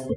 Hey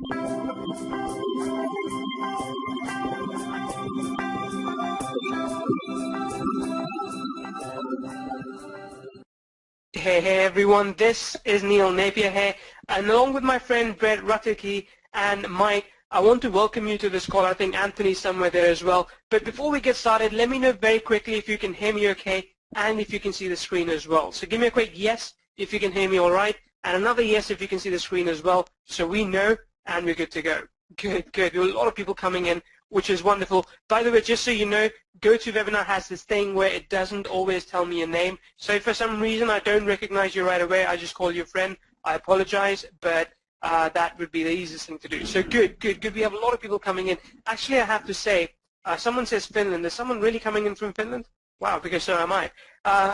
everyone, this is Neil Napier here, and along with my friend Brett Rutecky and Mike, I want to welcome you to this call. I think Anthony's somewhere there as well. But before we get started, let me know very quickly if you can hear me okay and if you can see the screen as well. So give me a quick yes if you can hear me all right, and another yes if you can see the screen as well, so we know and we're good to go. Good, good. There are a lot of people coming in, which is wonderful. By the way, just so you know, GoToWebinar has this thing where it doesn't always tell me your name. So if for some reason I don't recognize you right away, I just call you a friend. I apologize, but that would be the easiest thing to do. So good, good, good. We have a lot of people coming in. Actually, I have to say, someone says Finland. Is someone really coming in from Finland? Wow, because so am I.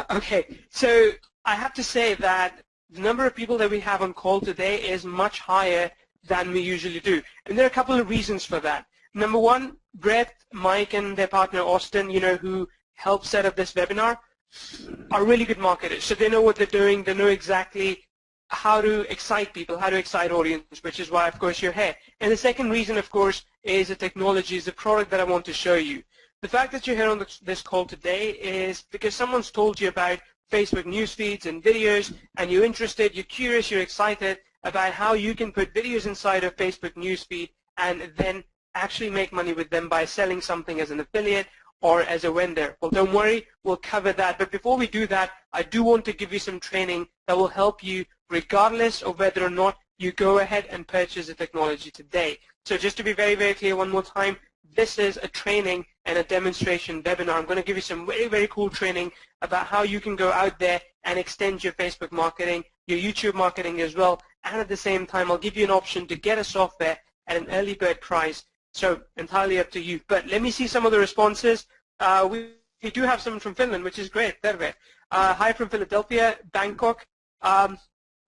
Okay, so I have to say that the number of people that we have on call today is much higher than we usually do. And there are a couple of reasons for that. Number one, Brett, Mike, and their partner Austin, who helped set up this webinar, are really good marketers. So they know what they're doing. They know exactly how to excite people, how to excite audiences, which is why, of course, you're here. And the second reason, of course, is the technology, is the product that I want to show you. The fact that you're here on this call today is because someone's told you about Facebook news feeds and videos, and you're interested, you're curious, you're excited about how you can put videos inside of Facebook news feed and then actually make money with them by selling something as an affiliate or as a vendor. Well, don't worry, we'll cover that. But before we do that, I do want to give you some training that will help you regardless of whether or not you go ahead and purchase the technology today. So just to be very, very clear one more time, this is a training and a demonstration webinar. I'm going to give you some very, very cool training about how you can go out there and extend your Facebook marketing, your YouTube marketing as well, and at the same time, I'll give you an option to get a software at an early bird price. So entirely up to you. But let me see some of the responses. We do have some from Finland, which is great. Hi from Philadelphia, Bangkok.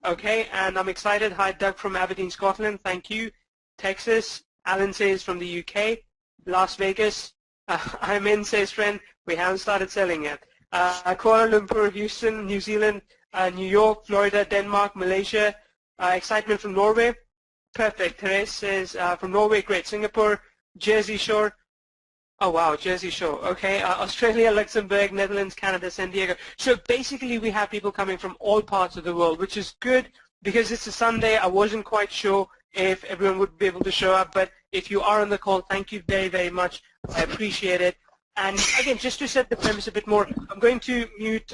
Okay, and I'm excited. Hi, Doug from Aberdeen, Scotland. Thank you. Texas. Alan says from the UK. Las Vegas. I'm in, says friend. We haven't started selling yet. Kuala Lumpur, Houston, New Zealand, New York, Florida, Denmark, Malaysia. Excitement from Norway. Perfect. Therese says from Norway, great. Singapore, Jersey Shore. Oh, wow, Jersey Shore. Okay. Australia, Luxembourg, Netherlands, Canada, San Diego. So basically we have people coming from all parts of the world, which is good because it's a Sunday. I wasn't quite sure if everyone would be able to show up, but if you are on the call, thank you very, very much. I appreciate it. And again, just to set the premise a bit more, I'm going to mute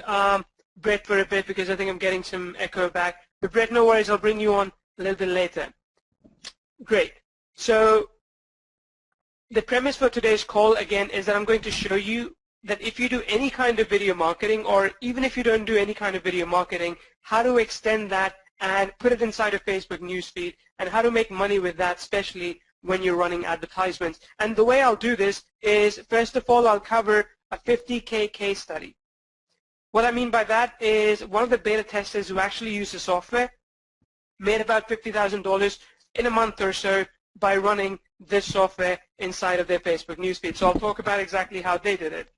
Brett for a bit because I think I'm getting some echo back. But Brett, no worries, I'll bring you on a little bit later. Great. So the premise for today's call, again, is that I'm going to show you that if you do any kind of video marketing, or even if you don't do any kind of video marketing, how to extend that and put it inside a Facebook newsfeed, and how to make money with that, especially when you're running advertisements. And the way I'll do this is, first of all, I'll cover a 50K case study. What I mean by that is one of the beta testers who actually used the software made about $50,000 in a month or so by running this software inside of their Facebook newsfeed. So I'll talk about exactly how they did it.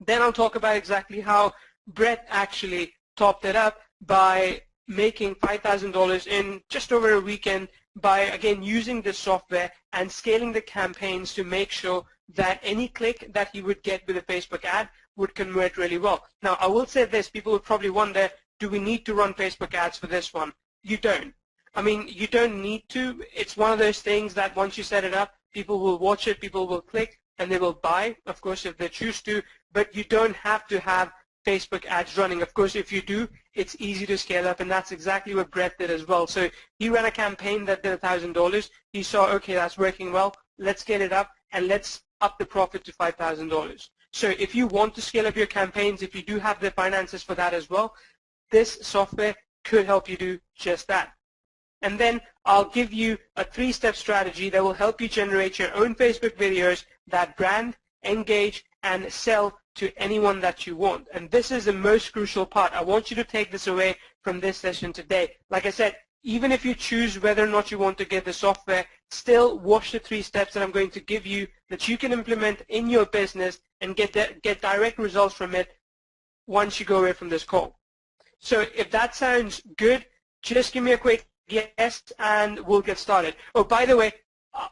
Then I'll talk about exactly how Brett actually topped it up by making $5,000 in just over a weekend by, again, using this software and scaling the campaigns to make sure that any click that he would get with a Facebook ad would convert really well. Now, I will say this, people would probably wonder, do we need to run Facebook ads for this one? You don't. I mean, you don't need to. It's one of those things that once you set it up, people will watch it, people will click, and they will buy, of course, if they choose to, but you don't have to have Facebook ads running. Of course, if you do, it's easy to scale up, and that's exactly what Brett did as well. So he ran a campaign that did $1,000. He saw, okay, that's working well. Let's scale it up, and let's up the profit to $5,000. So if you want to scale up your campaigns, if you do have the finances for that as well, this software could help you do just that. And then I'll give you a 3-step strategy that will help you generate your own Facebook videos that brand, engage, and sell to anyone that you want. And this is the most crucial part. I want you to take this away from this session today. Like I said, even if you choose whether or not you want to get the software, still watch the 3 steps that I'm going to give you that you can implement in your business and get direct results from it once you go away from this call. So if that sounds good, just give me a quick guest and we'll get started. Oh, by the way,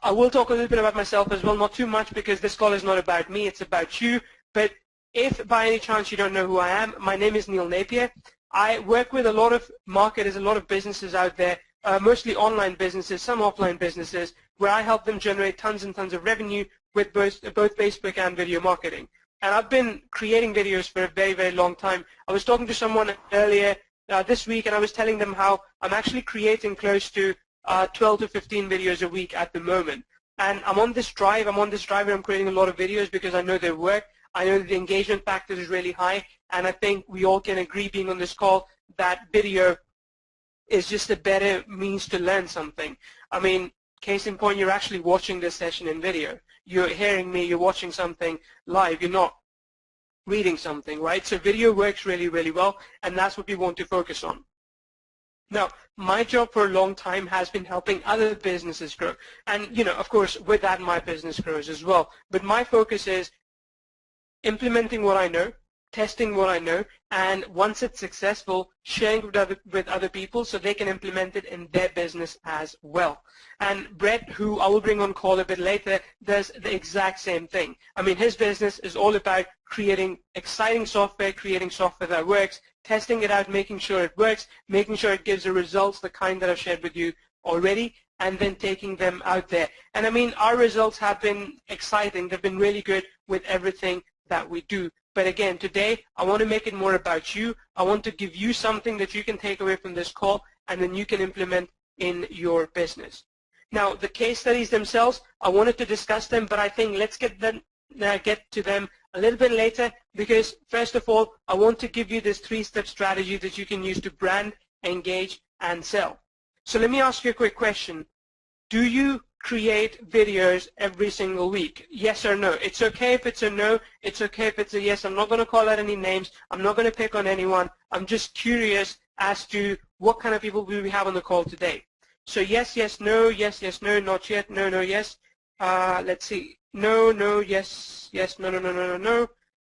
I will talk a little bit about myself as well, not too much because this call is not about me, it's about you. But if by any chance you don't know who I am, my name is Neil Napier. I work with a lot of marketers, a lot of businesses out there, mostly online businesses, some offline businesses, where I help them generate tons and tons of revenue with both Facebook and video marketing. And I've been creating videos for a very, very long time. I was talking to someone earlier this week, and I was telling them how I'm actually creating close to 12 to 15 videos a week at the moment. And I'm on this drive where I'm creating a lot of videos because I know they work. I know that the engagement factor is really high, and I think we all can agree, being on this call, that video is just a better means to learn something. I mean, case in point, you're actually watching this session in video. You're hearing me, you're watching something live, you're not reading something, right? So video works really, really well, and that's what we want to focus on. Now, my job for a long time has been helping other businesses grow. And, you know, of course, with that, my business grows as well. But my focus is implementing what I know, testing what I know, and once it's successful, sharing with other people so they can implement it in their business as well. And Brett, who I will bring on call a bit later, does the exact same thing. I mean, his business is all about creating exciting software, creating software that works, testing it out, making sure it works, making sure it gives the results, the kind that I've shared with you already, and then taking them out there. And I mean, our results have been exciting. They've been really good with everything that we do. But again, today, I want to make it more about you. I want to give you something that you can take away from this call, and then you can implement in your business. Now, the case studies themselves, I wanted to discuss them, but I think let's get to them a little bit later, because first of all, I want to give you this 3-step strategy that you can use to brand, engage, and sell. So let me ask you a quick question. Do you create videos every single week? Yes or no? It's okay if it's a no. It's okay if it's a yes. I'm not going to call out any names. I'm not going to pick on anyone. I'm just curious as to what kind of people will we have on the call today. So yes, yes, no, yes, yes, no, not yet, no, no, yes. Let's see. No, no, yes, yes, no, no, no, no, no,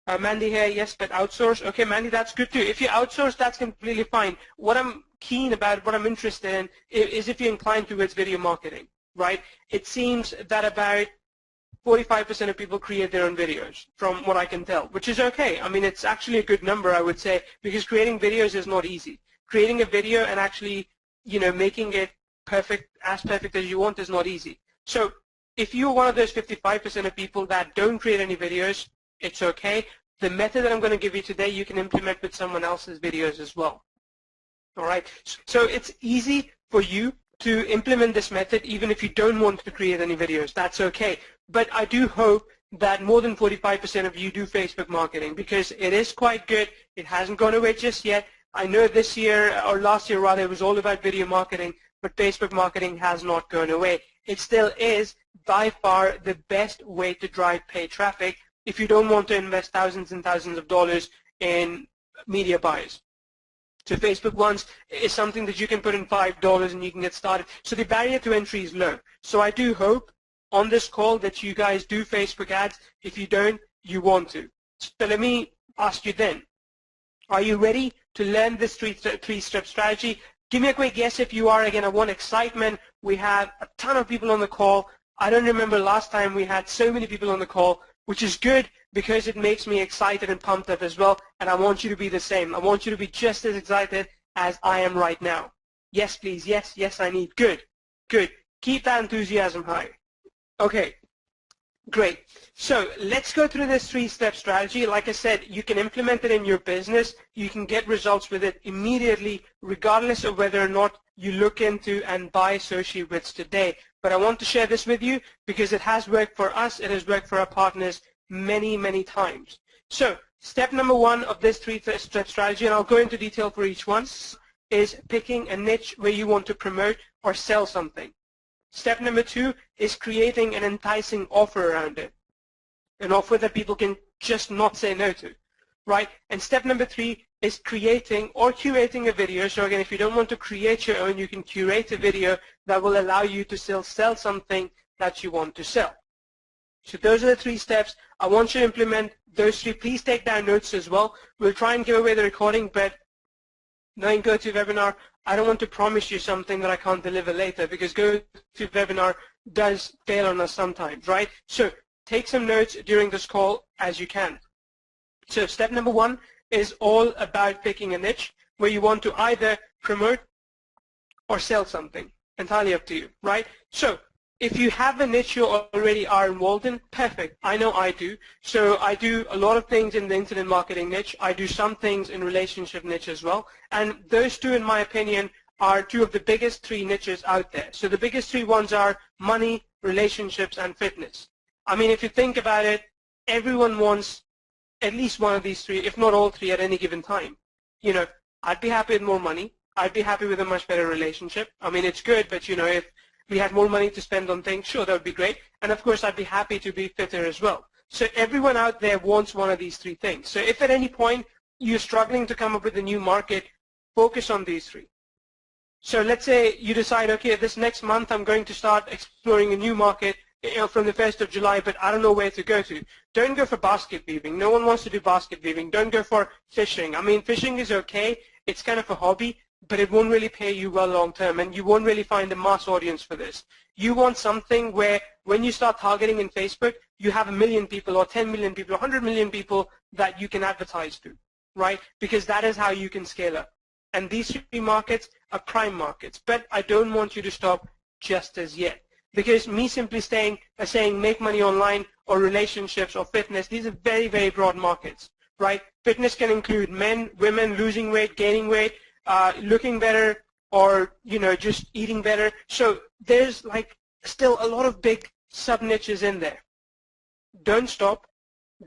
no. Mandy here, yes, but outsource. Okay, Mandy, that's good too. If you outsource, that's completely fine. What I'm keen about, what I'm interested in, is if you're inclined towards video marketing, right? It seems that about 45% of people create their own videos, from what I can tell, which is okay. I mean, it's actually a good number, I would say, because creating videos is not easy. Creating a video and actually, you know, making it perfect as you want is not easy. So if you're one of those 55% of people that don't create any videos, it's okay. The method that I'm going to give you today, you can implement with someone else's videos as well. All right. So it's easy for you to implement this method even if you don't want to create any videos. That's okay. But I do hope that more than 45% of you do Facebook marketing, because it is quite good. It hasn't gone away just yet. I know this year, or last year rather, it was all about video marketing, but Facebook marketing has not gone away. It still is by far the best way to drive paid traffic if you don't want to invest thousands and thousands of dollars in media buys. So Facebook once is something that you can put in $5 and you can get started. So the barrier to entry is low. So I do hope on this call that you guys do Facebook ads. If you don't, you want to. So let me ask you then, are you ready to learn this three-step strategy? Give me a quick yes if you are. Again, I want excitement. We have a ton of people on the call. I don't remember last time we had so many people on the call, which is good because it makes me excited and pumped up as well, and I want you to be the same. I want you to be just as excited as I am right now. Yes, please. Yes, yes, I need. Good, good. Keep that enthusiasm high. Okay, great. So let's go through this 3-step strategy. Like I said, you can implement it in your business. You can get results with it immediately, regardless of whether or not you look into and buy Soci Vids today. But I want to share this with you because it has worked for us. It has worked for our partners many, many times. So step number 1 of this 3-step strategy, and I'll go into detail for each one, is picking a niche where you want to promote or sell something. Step number 2 is creating an enticing offer around it, an offer that people can just not say no to, right? And step number 3 is creating or curating a video. So again, if you don't want to create your own, you can curate a video that will allow you to still sell something that you want to sell. So those are the 3 steps. I want you to implement those 3. Please take down notes as well. We'll try and give away the recording, but knowing GoToWebinar, I don't want to promise you something that I can't deliver later, because GoToWebinar does fail on us sometimes, right? So take some notes during this call as you can. So step number 1 is all about picking a niche where you want to either promote or sell something. Entirely up to you, right? So if you have a niche you already are involved in, perfect. I know I do. So I do a lot of things in the internet marketing niche. I do some things in relationship niche as well. And those two, in my opinion, are two of the biggest 3 niches out there. So the biggest 3 ones are money, relationships, and fitness. I mean, if you think about it, everyone wants at least one of these 3, if not all 3 at any given time. You know, I'd be happy with more money. I'd be happy with a much better relationship. I mean, it's good, but you know, if we had more money to spend on things, sure, that would be great. And of course, I'd be happy to be fitter as well. So everyone out there wants one of these 3 things. So if at any point you're struggling to come up with a new market, focus on these 3. So let's say you decide, okay, this next month I'm going to start exploring a new market, you know, from the 1st of July, but I don't know where to go to. Don't go for basket weaving. No one wants to do basket weaving. Don't go for fishing. I mean, fishing is okay. It's kind of a hobby, but it won't really pay you well long term, and you won't really find a mass audience for this. You want something where when you start targeting in Facebook, you have 1 million people or 10 million people or 100 million people that you can advertise to, right? Because that is how you can scale up. And these 3 markets are prime markets, but I don't want you to stop just as yet. Because me simply saying make money online or relationships or fitness, these are very, very broad markets, right? Fitness can include men, women, losing weight, gaining weight, looking better, or you know, just eating better. So there's like still a lot of big sub niches in there. Don't stop,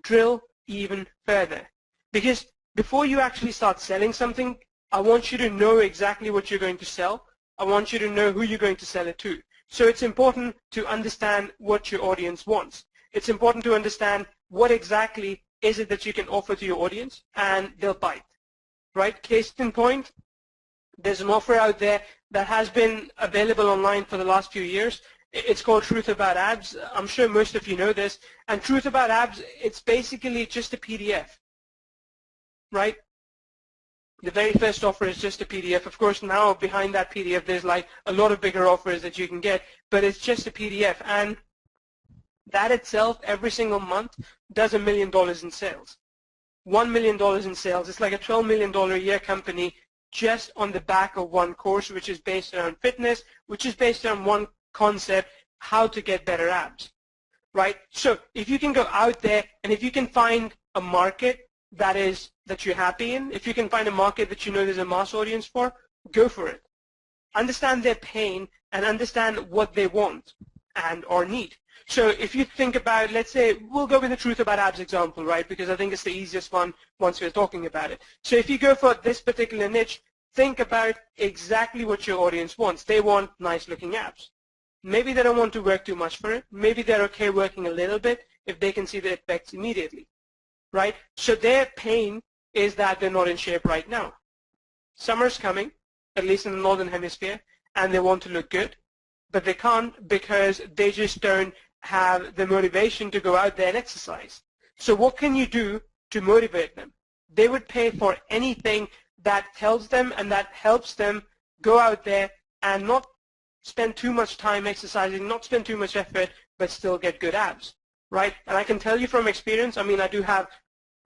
drill even further, because before you actually start selling something, I want you to know exactly what you're going to sell. I want you to know who you're going to sell it to. So it's important to understand what your audience wants. It's important to understand what exactly is it that you can offer to your audience, and they'll bite, right? Case in point, there's an offer out there that has been available online for the last few years. It's called Truth About Abs. I'm sure most of you know this. And Truth About Abs, it's basically just a PDF, right? The very first offer is just a PDF. Of course, now behind that PDF, there's like a lot of bigger offers that you can get, but it's just a PDF. And that itself, every single month, does $1 million in sales. $1 million in sales. It's like a $12 million a year company just on the back of one course, which is based around fitness, which is based on one concept, how to get better abs, right? So if you can go out there and if you can find a market that you're happy in, if you can find a market that you know there's a mass audience for, go for it. Understand their pain and understand what they want and or need. So if you think about, let's say, we'll go with the Truth About Abs example, right? Because I think it's the easiest one once we're talking about it. So if you go for this particular niche, think about exactly what your audience wants. They want nice looking abs. Maybe they don't want to work too much for it. Maybe they're okay working a little bit if they can see the effects immediately, right? So their pain is that they're not in shape right now. Summer's coming, at least in the Northern Hemisphere, and they want to look good, but they can't because they just don't have the motivation to go out there and exercise. So what can you do to motivate them? They would pay for anything that tells them and that helps them go out there and not spend too much time exercising, not spend too much effort, but still get good abs, right? And I can tell you from experience, I mean, I do have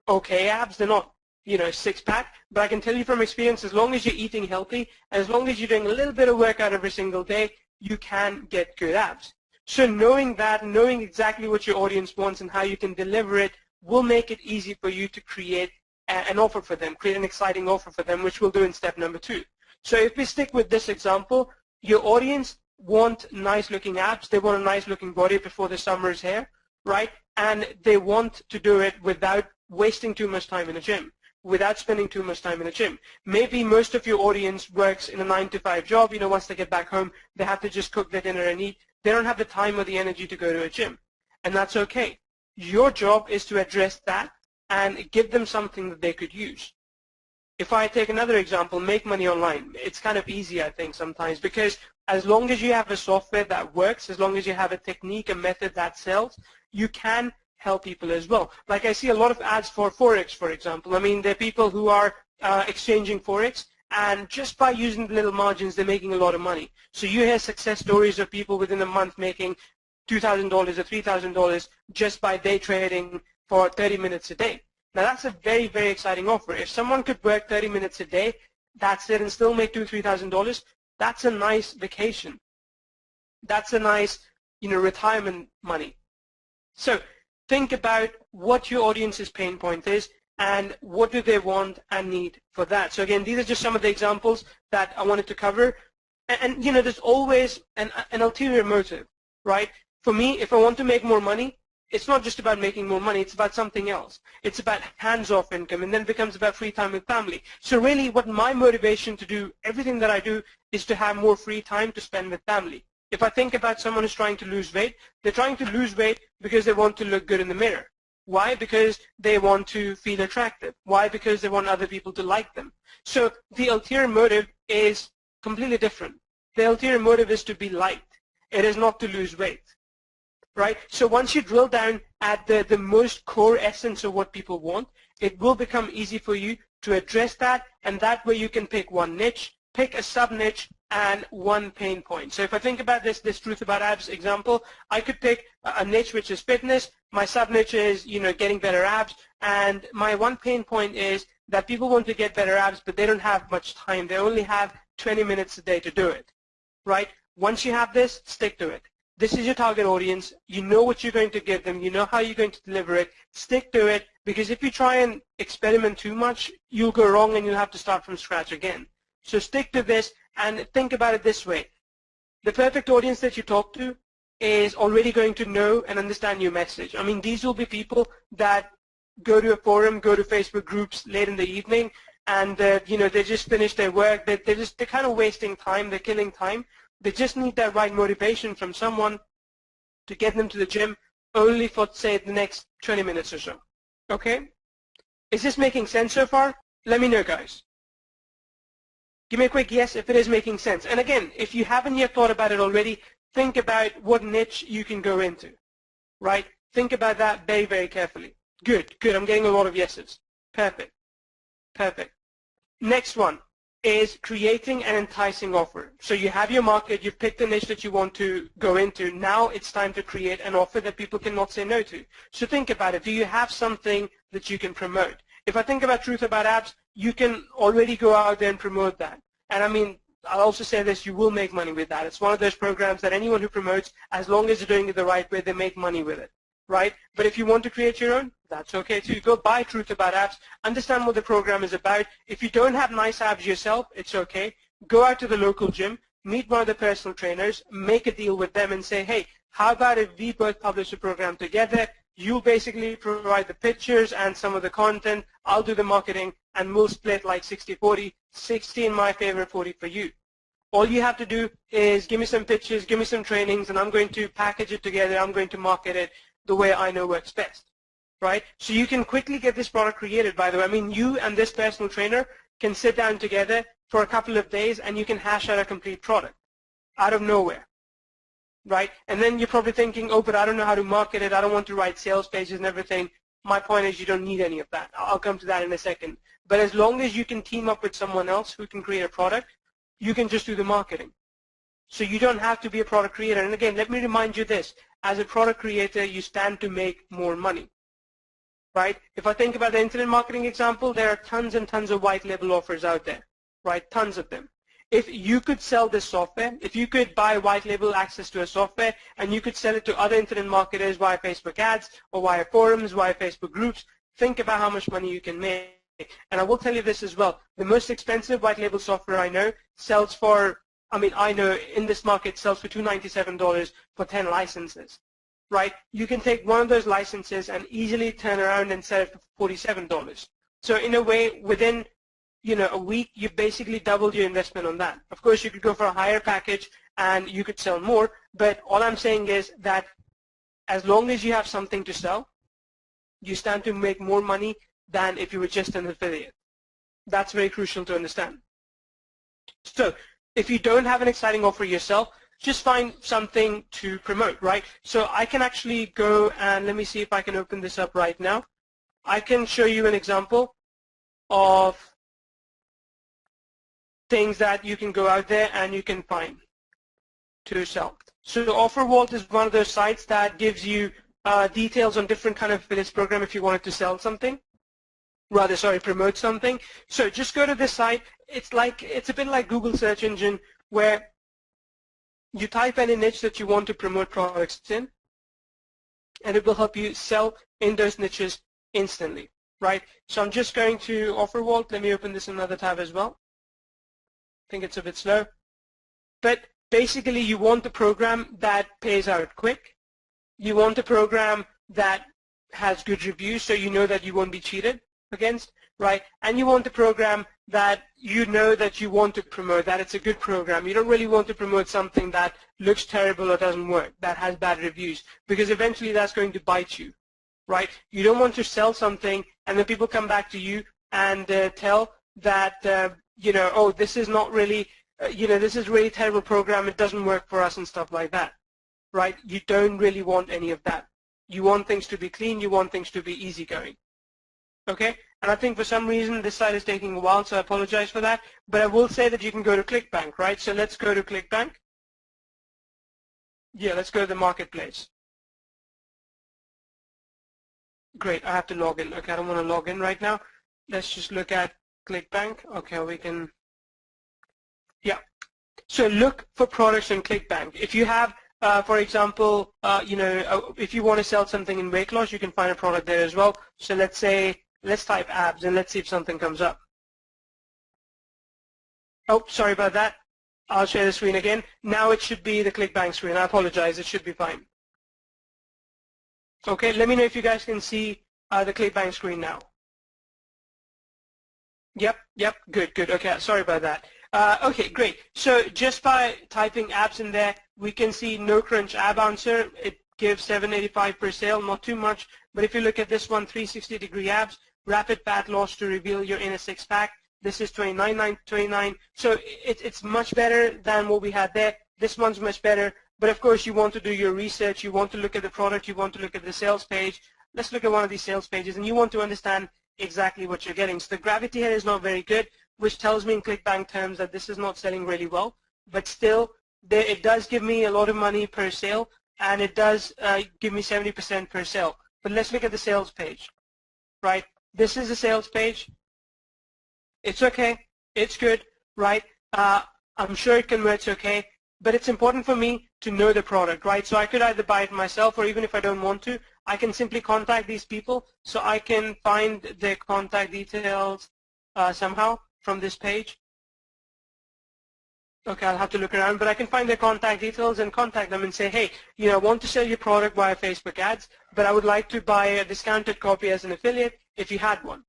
okay abs. They're not, you know, six-pack, but I can tell you from experience, as long as you're eating healthy, as long as you're doing a little bit of workout every single day, you can get good abs. So knowing that, knowing exactly what your audience wants and how you can deliver it will make it easy for you to create an offer for them, create an exciting offer for them, which we'll do in step number 2. So if we stick with this example, your audience want nice-looking abs. They want a nice-looking body before the summer is here, right? And they want to do it without wasting too much time in the gym, without spending too much time in the gym. Maybe most of your audience works in a 9-to-5 job. You know, once they get back home, they have to just cook their dinner and eat. They don't have the time or the energy to go to a gym, and that's okay. Your job is to address that and give them something that they could use. If I take another example, make money online, it's kind of easy, I think, sometimes, because as long as you have a software that works, as long as you have a technique, a method that sells, you can help people as well. Like I see a lot of ads for Forex, for example. I mean, there are people who are exchanging Forex, and just by using the little margins, they're making a lot of money. So you hear success stories of people within a month making $2,000 or $3,000 just by day trading for 30 minutes a day. Now that's a very, very exciting offer. If someone could work 30 minutes a day, that's it, and still make $2,000, $3,000, that's a nice vacation. That's a nice, retirement money. So think about what your audience's pain point is and what do they want and need for that. So again, these are just some of the examples that I wanted to cover. And there's always an ulterior motive, right? For me, if I want to make more money, it's not just about making more money, it's about something else. It's about hands-off income, and then it becomes about free time with family. So really what my motivation to do everything that I do is to have more free time to spend with family. If I think about someone who's trying to lose weight, they're trying to lose weight because they want to look good in the mirror. Why? Because they want to feel attractive. Why? Because they want other people to like them. So the ulterior motive is completely different. The ulterior motive is to be liked. It is not to lose weight. Right? So once you drill down at the most core essence of what people want, it will become easy for you to address that, and that way you can pick one niche, pick a sub-niche, and one pain point. So if I think about this truth about abs example, I could pick a niche which is fitness, my sub-niche is, getting better abs, and my one pain point is that people want to get better abs, but they don't have much time. They only have 20 minutes a day to do it, right? Once you have this, stick to it. This is your target audience. You know what you're going to give them. You know how you're going to deliver it. Stick to it, because if you try and experiment too much, you'll go wrong and you'll have to start from scratch again. So stick to this and think about it this way. The perfect audience that you talk to is already going to know and understand your message. I mean, these will be people that go to a forum, go to Facebook groups late in the evening, and they just finished their work. They're kind of wasting time. They're killing time. They just need that right motivation from someone to get them to the gym only for, say, the next 20 minutes or so. Okay? Is this making sense so far? Let me know, guys. Give me a quick yes if it is making sense. And again, if you haven't yet thought about it already, think about what niche you can go into, right? Think about that very, very carefully. Good, good. I'm getting a lot of yeses. Perfect, perfect. Next one is creating an enticing offer. So you have your market, you've picked the niche that you want to go into. Now it's time to create an offer that people cannot say no to. So think about it. Do you have something that you can promote? If I think about Truth About Abs, you can already go out there and promote that. And I mean, I'll also say this, you will make money with that. It's one of those programs that anyone who promotes, as long as they're doing it the right way, they make money with it, right? But if you want to create your own, that's okay too. Go buy Truth About Abs, understand what the program is about. If you don't have nice abs yourself, it's okay. Go out to the local gym, meet one of the personal trainers, make a deal with them and say, hey, how about if we both publish a program together? You basically provide the pictures and some of the content, I'll do the marketing, and we'll split like 60-40, 60 in my favor, 40 for you. All you have to do is give me some pictures, give me some trainings, and I'm going to package it together, I'm going to market it the way I know works best, right? So you can quickly get this product created, by the way. I mean, you and this personal trainer can sit down together for a couple of days and you can hash out a complete product out of nowhere. Right? And then you're probably thinking, oh, but I don't know how to market it. I don't want to write sales pages and everything. My point is you don't need any of that. I'll come to that in a second. But as long as you can team up with someone else who can create a product, you can just do the marketing. So you don't have to be a product creator. And again, let me remind you this. As a product creator, you stand to make more money. Right? If I think about the internet marketing example, there are tons and tons of white label offers out there. Right? Tons of them. If you could sell this software, if you could buy white label access to a software and you could sell it to other internet marketers via Facebook ads or via forums, via Facebook groups, think about how much money you can make. And I will tell you this as well. The most expensive white label software I know sells for, I know in this market sells for $297 for 10 licenses. Right? You can take one of those licenses and easily turn around and sell it for $47. So in a way, within a week, you basically doubled your investment on that. Of course, you could go for a higher package and you could sell more, but all I'm saying is that as long as you have something to sell, you stand to make more money than if you were just an affiliate. That's very crucial to understand. So if you don't have an exciting offer yourself, just find something to promote, right? So I can actually go and let me see if I can open this up right now. I can show you an example of things that you can go out there and you can find to sell. So OfferVault is one of those sites that gives you details on different kind of affiliates program if you wanted to sell something. Promote something. So just go to this site. It's a bit like Google search engine where you type any niche that you want to promote products in, and it will help you sell in those niches instantly, right? So I'm just going to OfferVault. Let me open this in another tab as well. I think it's a bit slow. But basically, you want the program that pays out quick. You want a program that has good reviews so you know that you won't be cheated against, right? And you want a program that you know that you want to promote, that it's a good program. You don't really want to promote something that looks terrible or doesn't work, that has bad reviews, because eventually that's going to bite you, right? You don't want to sell something and then people come back to you and tell that, you know, oh, this is not really, you know, this is really terrible program, it doesn't work for us and stuff like that, right? You don't really want any of that. You want things to be clean, you want things to be easygoing. Okay, and I think for some reason this site is taking a while, so I apologize for that. But I will say that you can go to ClickBank, right? So let's go to ClickBank. Yeah, let's go to the marketplace. Great, I have to log in. Okay, I don't want to log in right now. Let's just look at ClickBank. Okay, we can, yeah. So look for products in ClickBank. If you have, for example, you know, if you want to sell something in weight loss, you can find a product there as well. So let's say, let's type abs and let's see if something comes up. Oh, sorry about that. I'll share the screen again. Now it should be the ClickBank screen. I apologize. It should be fine. Okay, let me know if you guys can see the ClickBank screen now. Yep, good. Okay, sorry about that. Okay, great. So just by typing abs in there, we can see no crunch ab answer. It gives $7.85 per sale, not too much. But if you look at this one, 360-degree abs, rapid fat loss to reveal your inner six-pack. This is $29.29. So it's much better than what we had there. This one's much better. But of course, you want to do your research. You want to look at the product. You want to look at the sales page. Let's look at one of these sales pages, and you want to understand exactly what you're getting. So the gravity here is not very good, which tells me in ClickBank terms that this is not selling really well. But still, it does give me a lot of money per sale, and it does give me 70% per sale. But let's look at the sales page, right? This is the sales page. It's okay. It's good, right? I'm sure it converts okay, but it's important for me to know the product, right? So I could either buy it myself, or even if I don't want to, I can simply contact these people. So I can find their contact details somehow from this page. Okay, I'll have to look around, but I can find their contact details and contact them and say, hey, you know, I want to sell your product via Facebook ads, but I would like to buy a discounted copy as an affiliate if you had one,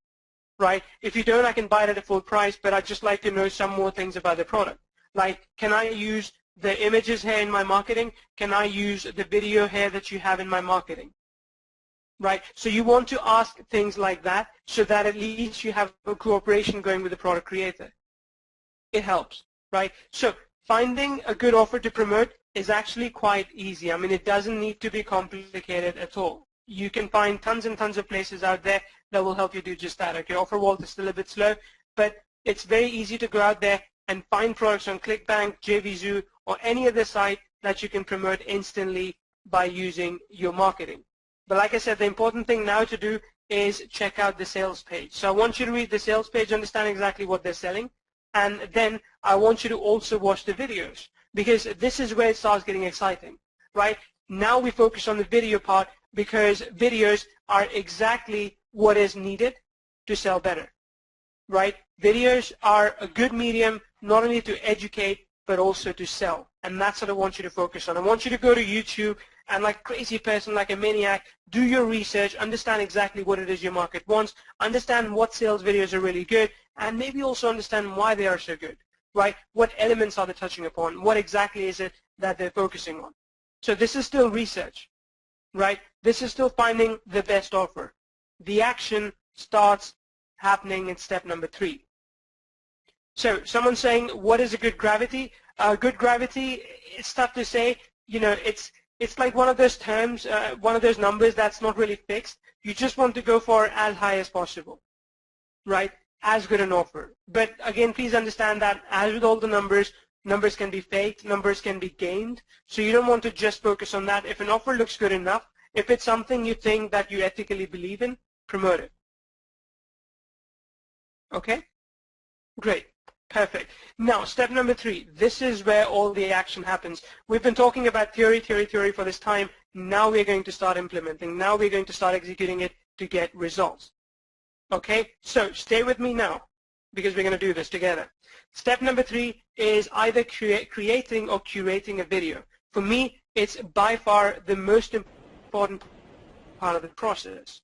right? If you don't, I can buy it at a full price, but I'd just like to know some more things about the product. Like, can I use the images here in my marketing? Can I use the video here that you have in my marketing? Right? So you want to ask things like that so that at least you have a cooperation going with the product creator. It helps. Right? So finding a good offer to promote is actually quite easy. I mean, it doesn't need to be complicated at all. You can find tons and tons of places out there that will help you do just that. Okay, OfferVault is still a bit slow, but it's very easy to go out there and find products on ClickBank, JVZoo, or any other site that you can promote instantly by using your marketing. But like I said, the important thing now to do is check out the sales page. So I want you to read the sales page, understand exactly what they're selling, and then I want you to also watch the videos, because this is where it starts getting exciting, right? Now we focus on the video part because videos are exactly what is needed to sell better, right? Videos are a good medium not only to educate but also to sell, and that's what I want you to focus on. I want you to go to YouTube and, like a crazy person, like a maniac, do your research, understand exactly what it is your market wants, understand what sales videos are really good, and maybe also understand why they are so good, right? What elements are they touching upon? What exactly is it that they're focusing on? So this is still research, right? This is still finding the best offer. The action starts happening in step number 3. So someone's saying, what is a good gravity? Good gravity, it's tough to say. You know, it's like one of those terms, one of those numbers that's not really fixed. You just want to go for as high as possible, right? as good an offer. But again, please understand that as with all the numbers, numbers can be faked, numbers can be gained. So you don't want to just focus on that. If an offer looks good enough, if it's something you think that you ethically believe in, promote it. Okay? Great. Perfect. Now, step number 3. This is where all the action happens. We've been talking about theory for this time. Now we're going to start implementing. Now we're going to start executing it to get results. Okay? So stay with me now because we're going to do this together. Step number 3 is either creating or curating a video. For me, it's by far the most important part of the process.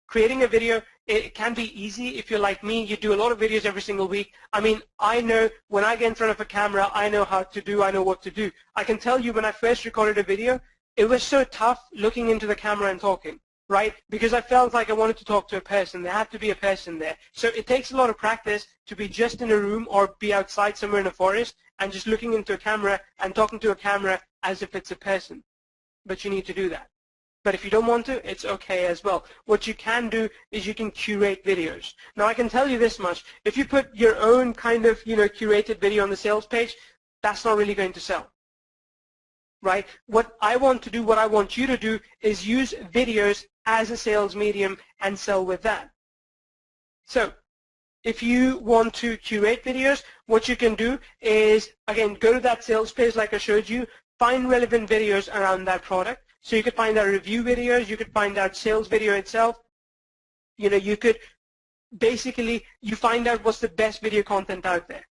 Creating a video, it can be easy if you're like me. You do a lot of videos every single week. I mean, I know when I get in front of a camera, I know how to do, I know what to do. I can tell you when I first recorded a video, it was so tough looking into the camera and talking, right? Because I felt like I wanted to talk to a person. There had to be a person there. So it takes a lot of practice to be just in a room or be outside somewhere in a forest and just looking into a camera and talking to a camera as if it's a person. But you need to do that. But if you don't want to, it's okay as well. What you can do is you can curate videos. Now I can tell you this much. If you put your own kind of, curated video on the sales page, that's not really going to sell. Right? What I want to do, what I want you to do is use videos as a sales medium and sell with that. So if you want to curate videos, what you can do is, again, go to that sales page like I showed you, find relevant videos around that product. So you could find out review videos, you could find out sales video itself. You could basically, you find out what's the best video content out there,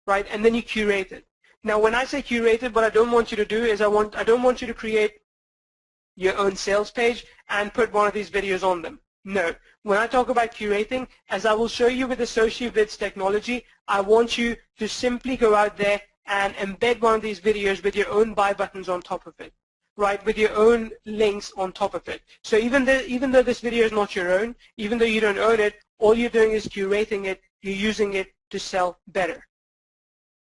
right? And then you curate it. Now, when I say curated, what I don't want you to do is I don't want you to create your own sales page and put one of these videos on them. No. When I talk about curating, as I will show you with the Soci Vids technology, I want you to simply go out there and embed one of these videos with your own buy buttons on top of it. Right, with your own links on top of it. So even though this video is not your own, even though you don't own it, all you're doing is curating it, you're using it to sell better.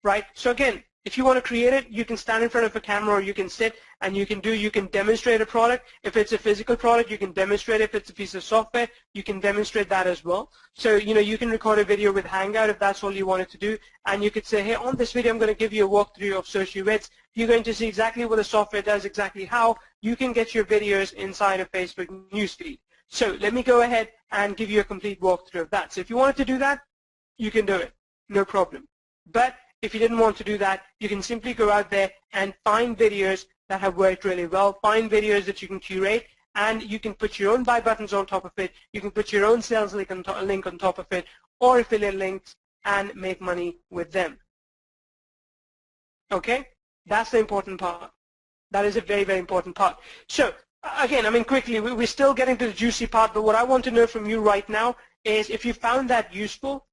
Right? So again, if you want to create it, you can stand in front of a camera or you can sit and you can demonstrate a product. If it's a physical product, you can demonstrate it. If it's a piece of software, you can demonstrate that as well. So, you can record a video with Hangout if that's all you wanted to do. And you could say, hey, on this video, I'm going to give you a walkthrough of Soci Vids. You're going to see exactly what the software does, exactly how you can get your videos inside of Facebook newsfeed. So let me go ahead and give you a complete walkthrough of that. So if you wanted to do that, you can do it. No problem. But if you didn't want to do that, you can simply go out there and find videos that have worked really well, find videos that you can curate, and you can put your own buy buttons on top of it, you can put your own sales link on top of it, or affiliate links, and make money with them. Okay? That's the important part. That is a very, very important part. So, again, quickly, we're still getting to the juicy part, but what I want to know from you right now is if you found that useful,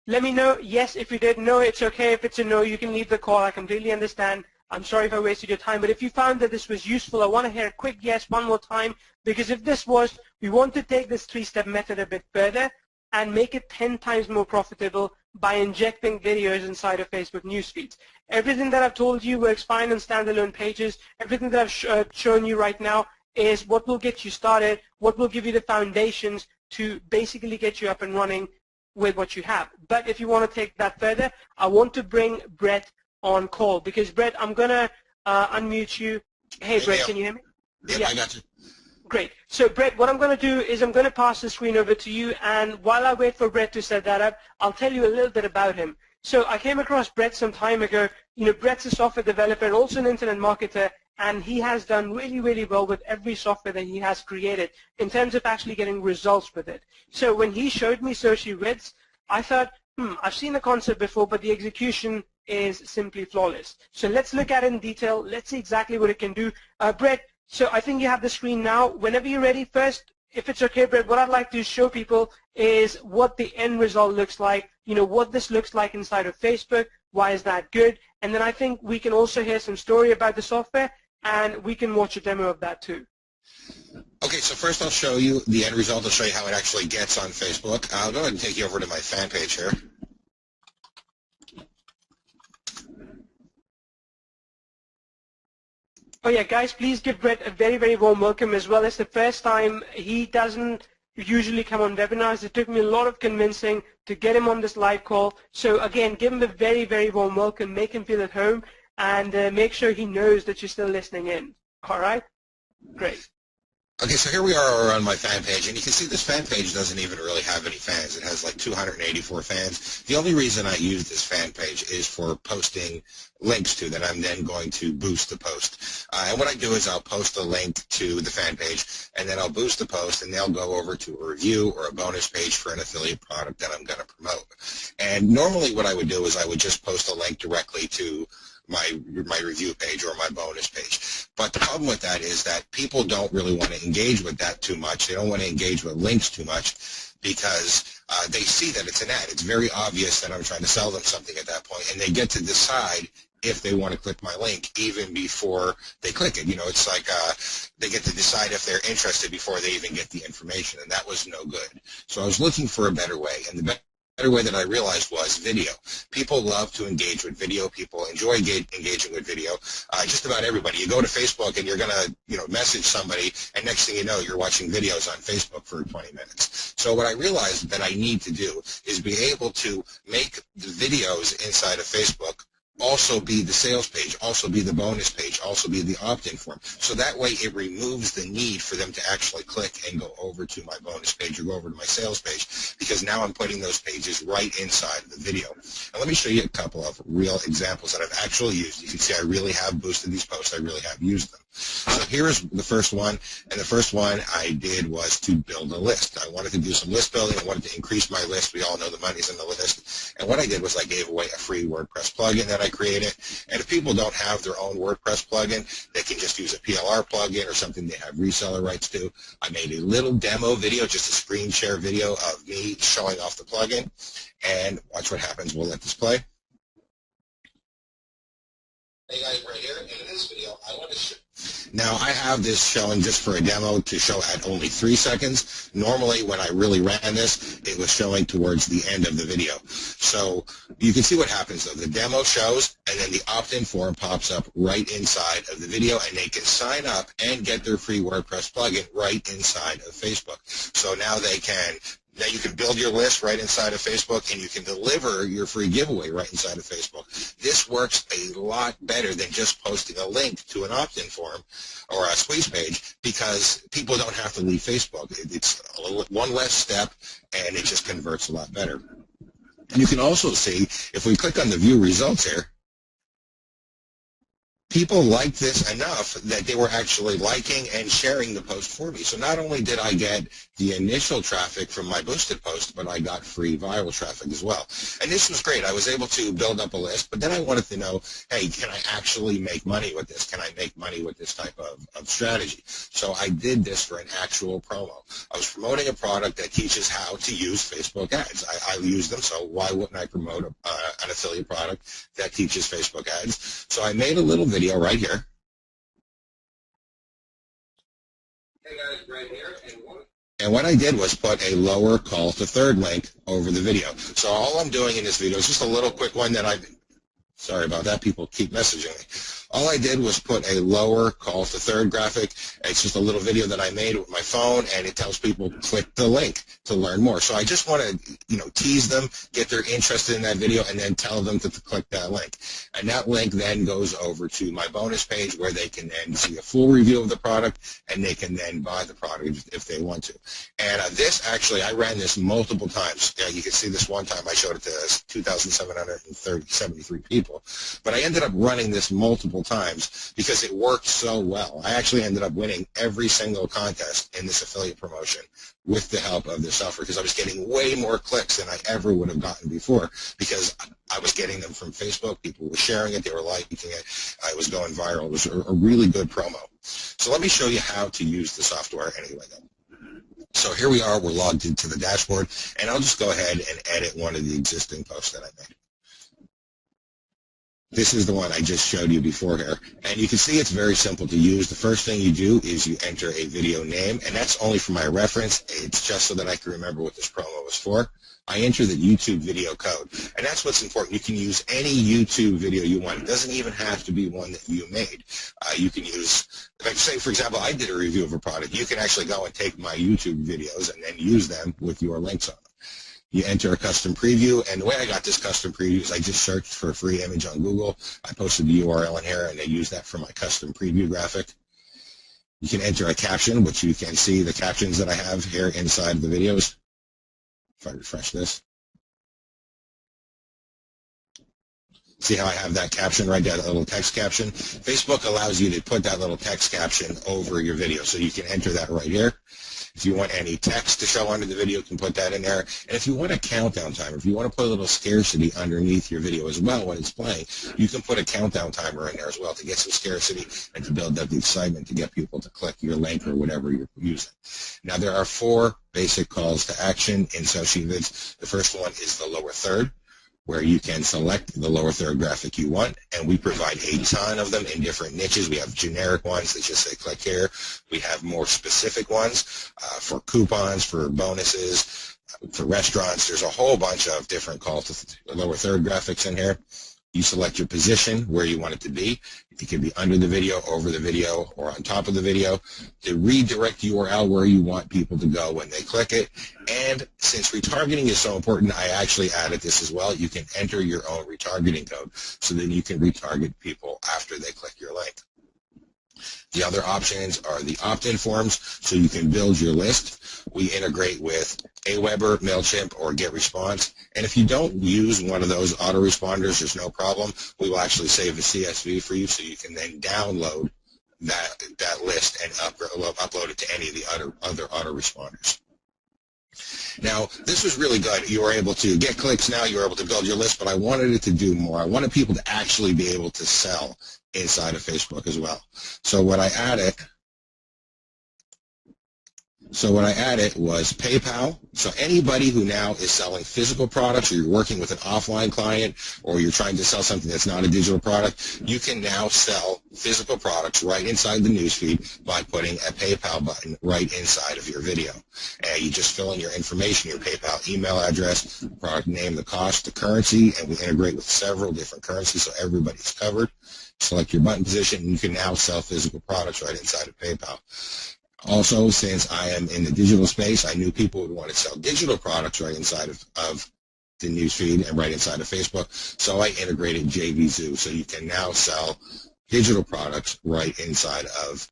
let me know. Yes, if you did. No, it's okay. If it's a no, you can leave the call. I completely understand. I'm sorry if I wasted your time, but if you found that this was useful, I want to hear a quick yes one more time, because if this was, we want to take this 3-step method a bit further and make it 10 times more profitable by injecting videos inside of Facebook newsfeeds. Everything that I've told you works fine on standalone pages. Everything that I've shown you right now is what will get you started, what will give you the foundations to basically get you up and running with what you have. But if you want to take that further, I want to bring Brett on call, because Brett, I'm going to unmute you. Hey, Brett, can you hear me? Yeah, I got you. Great. So, Brett, what I'm going to do is I'm going to pass the screen over to you, and while I wait for Brett to set that up, I'll tell you a little bit about him. So I came across Brett some time ago. Brett's a software developer and also an internet marketer, and he has done really, really well with every software that he has created in terms of actually getting results with it. So when he showed me Soci Vids, I thought, I've seen the concept before, but the execution is simply flawless. So let's look at it in detail. Let's see exactly what it can do. Brett, so I think you have the screen now. Whenever you're ready, first, if it's okay, Brett, what I'd like to show people is what the end result looks like, what this looks like inside of Facebook, why is that good, and then I think we can also hear some story about the software, and we can watch a demo of that too. Okay, so first I'll show you the end result. I'll show you how it actually gets on Facebook. I'll go ahead and take you over to my fan page here. Oh yeah, guys, please give Brett a very, very warm welcome as well. It's the first time he doesn't usually come on webinars. It took me a lot of convincing to get him on this live call. So again, give him a very, very warm welcome, make him feel at home, and make sure he knows that you're still listening in. All right? Great. Okay, so here we are on my fan page, and you can see this fan page doesn't even really have any fans. It has like 284 fans. The only reason I use this fan page is for posting links to that I'm then going to boost the post. And what I do is I'll post a link to the fan page, and then I'll boost the post, and they'll go over to a review or a bonus page for an affiliate product that I'm going to promote. And normally what I would do is I would just post a link directly to my review page or my bonus page. But the problem with that is that people don't really want to engage with that too much. They don't want to engage with links too much because they see that it's an ad. It's very obvious that I'm trying to sell them something at that point, and they get to decide if they want to click my link even before they click it. You know, it's like they get to decide if they're interested before they even get the information, and that was no good. So I was looking for a better way, and the better way that I realized was video. People love to engage with video. People enjoy engaging with video. Just about everybody. You go to Facebook and you're going to, message somebody, and next thing you know, you're watching videos on Facebook for 20 minutes. So what I realized that I need to do is be able to make the videos inside of Facebook also be the sales page, also be the bonus page, also be the opt-in form. So that way it removes the need for them to actually click and go over to my bonus page or go over to my sales page, because now I'm putting those pages right inside of the video. And let me show you a couple of real examples that I've actually used. You can see I really have boosted these posts. I really have used them. So here's the first one, and the first one I did was to build a list. I wanted to do some list building. I wanted to increase my list. We all know the money's in the list. And what I did was I gave away a free WordPress plugin that I created. And if people don't have their own WordPress plugin, they can just use a PLR plugin or something they have reseller rights to. I made a little demo video, just a screen share video of me showing off the plugin. And watch what happens. We'll let this play. Hey guys, right here in this video, I want to show. Now I have this showing just for a demo to show at only 3 seconds. Normally when I really ran this, it was showing towards the end of the video. So you can see what happens though. The demo shows, and then the opt-in form pops up right inside of the video, and they can sign up and get their free WordPress plugin right inside of Facebook. So now you can build your list right inside of Facebook, and you can deliver your free giveaway right inside of Facebook. This works a lot better than just posting a link to an opt-in form or a squeeze page, because people don't have to leave Facebook. It's one less step, and it just converts a lot better. And you can also see, if we click on the view results here, people liked this enough that they were actually liking and sharing the post for me. So not only did I get the initial traffic from my boosted post, but I got free viral traffic as well. And this was great. I was able to build up a list, but then I wanted to know, hey, can I actually make money with this? Can I make money with this type of strategy? So I did this for an actual promo. I was promoting a product that teaches how to use Facebook ads. I use them, so why wouldn't I promote an affiliate product that teaches Facebook ads? So I made a little video right here. Hey guys, right here. And what I did was put a lower call to third link over the video. So all I'm doing in this video is just a little quick one that sorry about that, people keep messaging me. All I did was put a lower call to third graphic. It's just a little video that I made with my phone, and it tells people click the link to learn more. So I just want to, tease them, get their interest in that video, and then tell them to click that link. And that link then goes over to my bonus page, where they can then see a full review of the product, and they can then buy the product if they want to. And this actually, I ran this multiple times. You can see this one time I showed it to 2,773 people. But I ended up running this multiple times because it worked so well. I actually ended up winning every single contest in this affiliate promotion with the help of this software, because I was getting way more clicks than I ever would have gotten before, because I was getting them from Facebook. People were sharing it. They were liking it. I was going viral. It was a really good promo. So let me show you how to use the software anyway, though. So here we are. We're logged into the dashboard, and I'll just go ahead and edit one of the existing posts that I made. This is the one I just showed you before here, and you can see it's very simple to use. The first thing you do is you enter a video name, and that's only for my reference. It's just so that I can remember what this promo was for. I enter the YouTube video code. And that's what's important. You can use any YouTube video you want. It doesn't even have to be one that you made. You can use, like say, for example, I did a review of a product. You can actually go and take my YouTube videos and then use them with your links on them. You enter a custom preview, and the way I got this custom preview is I just searched for a free image on Google. I posted the URL in here, and I used that for my custom preview graphic. You can enter a caption, which you can see the captions that I have here inside of the videos. If I refresh this. See how I have that caption right there, that little text caption? Facebook allows you to put that little text caption over your video, so you can enter that right here. If you want any text to show under the video, you can put that in there. And if you want a countdown timer, if you want to put a little scarcity underneath your video as well when it's playing, you can put a countdown timer in there as well to get some scarcity and to build up the excitement to get people to click your link or whatever you're using. Now, there are 4 basic calls to action in SociVids. The first one is the lower third, where you can select the lower third graphic you want, and we provide a ton of them in different niches. We have generic ones that just say click here. We have more specific ones for coupons, for bonuses, for restaurants. There's a whole bunch of different calls to lower third graphics in here. You select your position where you want it to be. It can be under the video, over the video, or on top of the video. The redirect URL where you want people to go when they click it. And since retargeting is so important, I actually added this as well. You can enter your own retargeting code, so then you can retarget people after they click your link. The other options are the opt-in forms, so you can build your list. We integrate with Aweber, MailChimp, or GetResponse. And if you don't use one of those autoresponders, there's no problem. We will actually save a CSV for you, so you can then download that list and upload it to any of the other autoresponders. Now, this was really good. You were able to get clicks now. You were able to build your list, but I wanted it to do more. I wanted people to actually be able to sell inside of Facebook as well. So what I added was PayPal. So anybody who now is selling physical products, or you're working with an offline client, or you're trying to sell something that's not a digital product, you can now sell physical products right inside the newsfeed by putting a PayPal button right inside of your video. And you just fill in your information, your PayPal email address, product name, the cost, the currency, and we integrate with several different currencies so everybody's covered. Select your button position, and you can now sell physical products right inside of PayPal. Also, since I am in the digital space, I knew people would want to sell digital products right inside of the newsfeed and right inside of Facebook, so I integrated JVZoo, so you can now sell digital products right inside of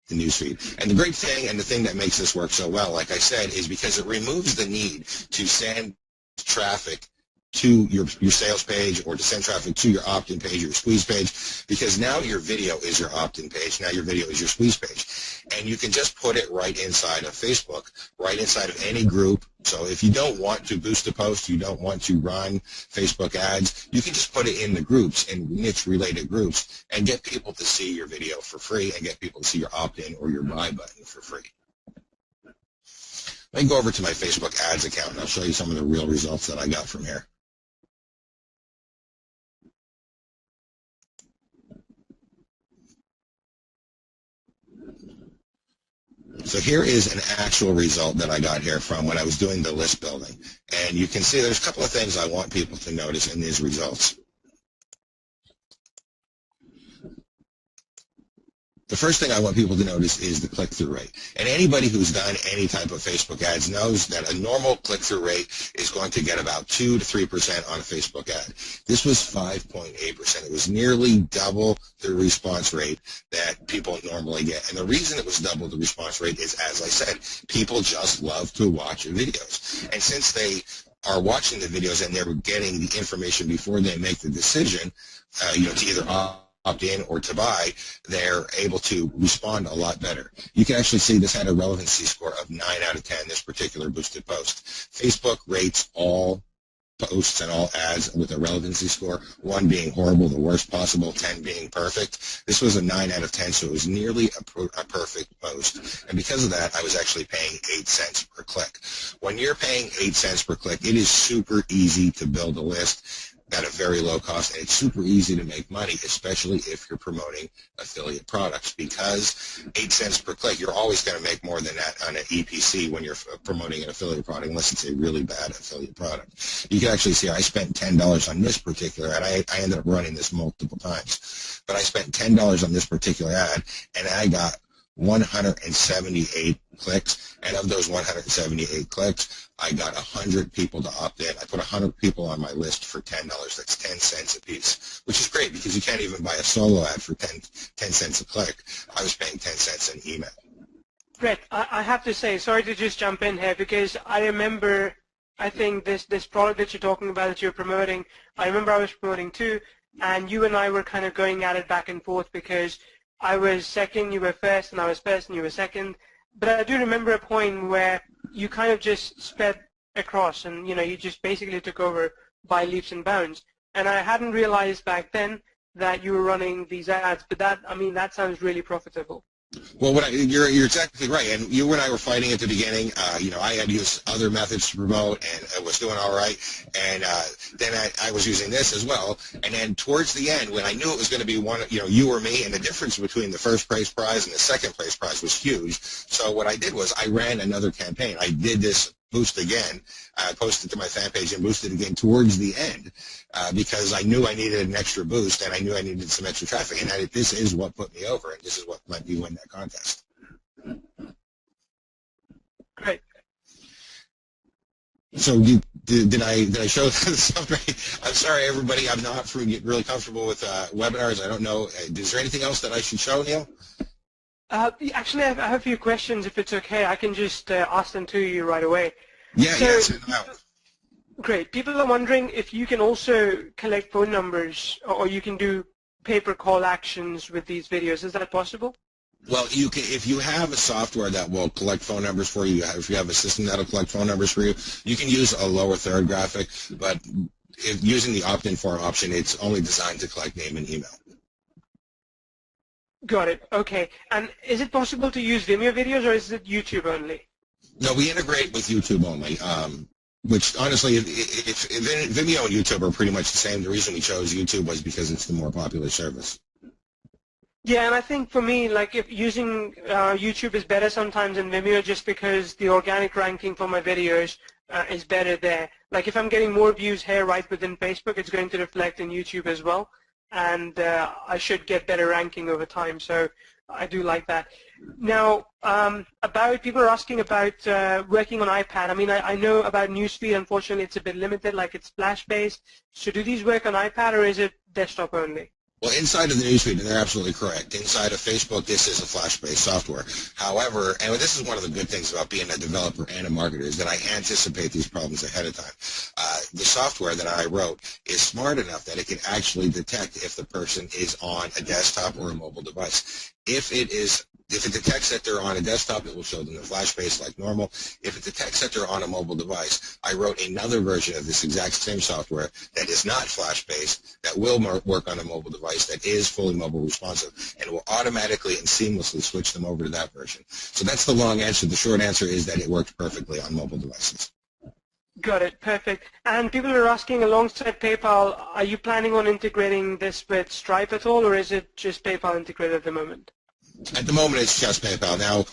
the newsfeed. And the great thing, and the thing that makes this work so well, like I said, is because it removes the need to send traffic to your sales page, or to send traffic to your opt-in page or your squeeze page, because now your video is your opt-in page, now your video is your squeeze page. And you can just put it right inside of Facebook, right inside of any group. So if you don't want to boost a post, you don't want to run Facebook ads, you can just put it in the groups, in niche-related groups, and get people to see your video for free, and get people to see your opt-in or your buy button for free. Let me go over to my Facebook ads account, and I'll show you some of the real results that I got from here. So here is an actual result that I got here from when I was doing the list building. And you can see there's a couple of things I want people to notice in these results. The first thing I want people to notice is the click-through rate. And anybody who's done any type of Facebook ads knows that a normal click-through rate is going to get about 2 to 3% on a Facebook ad. This was 5.8%. It was nearly double the response rate that people normally get. And the reason it was double the response rate is, as I said, people just love to watch videos. And since they are watching the videos and they're getting the information before they make the decision, to either opt-in or to buy, they're able to respond a lot better. You can actually see this had a relevancy score of 9 out of 10, this particular boosted post. Facebook rates all posts and all ads with a relevancy score, 1 being horrible, the worst possible, 10 being perfect. This was a 9 out of 10, so it was nearly a perfect post. And because of that, I was actually paying 8 cents per click. When you're paying 8 cents per click, it is super easy to build a list. at a very low cost, and it's super easy to make money, especially if you're promoting affiliate products, because 8 cents per click, you're always going to make more than that on an EPC when you're promoting an affiliate product, unless it's a really bad affiliate product. You can actually see I spent $10 on this particular ad. I ended up running this multiple times, but I spent $10 on this particular ad, and I got 178 clicks, and of those 178 clicks, I got 100 people to opt in. I put 100 people on my list for $10. That's 10 cents a piece, which is great because you can't even buy a solo ad for 10 cents a click. I was paying 10 cents in email. Brett, I have to say, sorry to just jump in here, because I remember, I think this product that you're talking about that you're promoting, I remember I was promoting too, and you and I were kind of going at it back and forth because I was second, you were first, and I was first, and you were second. But I do remember a point where you kind of just sped across, and you just basically took over by leaps and bounds. And I hadn't realized back then that you were running these ads. But that sounds really profitable. Well, you're exactly right, and you and I were fighting at the beginning. I had used other methods to promote, and I was doing all right. And then I was using this as well. And then towards the end, when I knew it was going to be one, you or me, and the difference between the first place prize and the second place prize was huge. So what I did was I ran another campaign. I did this boost again. I posted to my fan page and boosted again towards the end because I knew I needed an extra boost, and I knew I needed some extra traffic, and this is what put me over, and this is what let me win that contest. Great. So did I show something? I'm sorry, everybody. I'm not really comfortable with webinars. I don't know. Is there anything else that I should show, Neil? Actually, I have a few questions, if it's okay. I can just ask them to you right away. Yeah, so, yes. Great. People are wondering if you can also collect phone numbers, or you can do pay-per-call actions with these videos. Is that possible? Well, you can, if you have a software that will collect phone numbers for you, if you have a system that will collect phone numbers for you, you can use a lower third graphic, but using the opt-in form option, it's only designed to collect name and email. Got it. Okay. And is it possible to use Vimeo videos, or is it YouTube only? No, we integrate with YouTube only, which honestly, Vimeo and YouTube are pretty much the same. The reason we chose YouTube was because it's the more popular service. Yeah, and I think for me, like, if using YouTube is better sometimes than Vimeo, just because the organic ranking for my videos is better there. Like, if I'm getting more views here right within Facebook, it's going to reflect in YouTube as well. And I should get better ranking over time, so I do like that. Now, people are asking about working on iPad. I mean, I know about Newsfeed. Unfortunately, it's a bit limited, like it's Flash-based. So do these work on iPad, or is it desktop only? Well, inside of the Newsfeed, and they're absolutely correct, inside of Facebook, this is a Flash-based software. However, and this is one of the good things about being a developer and a marketer, is that I anticipate these problems ahead of time. The software that I wrote is smart enough that it can actually detect if the person is on a desktop or a mobile device. If it detects that they're on a desktop, it will show them the Flash-based like normal. If it detects that they're on a mobile device, I wrote another version of this exact same software that is not Flash-based, that will work on a mobile device, that is fully mobile responsive, and will automatically and seamlessly switch them over to that version. So that's the long answer. The short answer is that it works perfectly on mobile devices. Got it. Perfect. And people are asking, alongside PayPal, are you planning on integrating this with Stripe at all, or is it just PayPal integrated at the moment? At the moment, it's just PayPal. Now,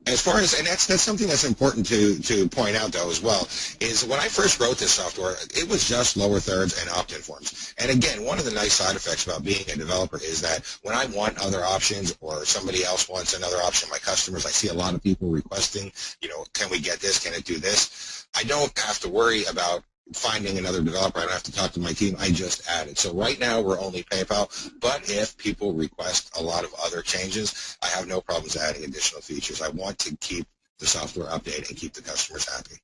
as far as, and that's something that's important to point out, though, as well, is when I first wrote this software, it was just lower thirds and opt-in forms. And again, one of the nice side effects about being a developer is that when I want other options, or somebody else wants another option, my customers, I see a lot of people requesting, can we get this, can it do this? I don't have to worry about finding another developer. I don't have to talk to my team. I just add it. So right now we're only PayPal, but if people request a lot of other changes, I have no problems adding additional features. I want to keep the software updated and keep the customers happy.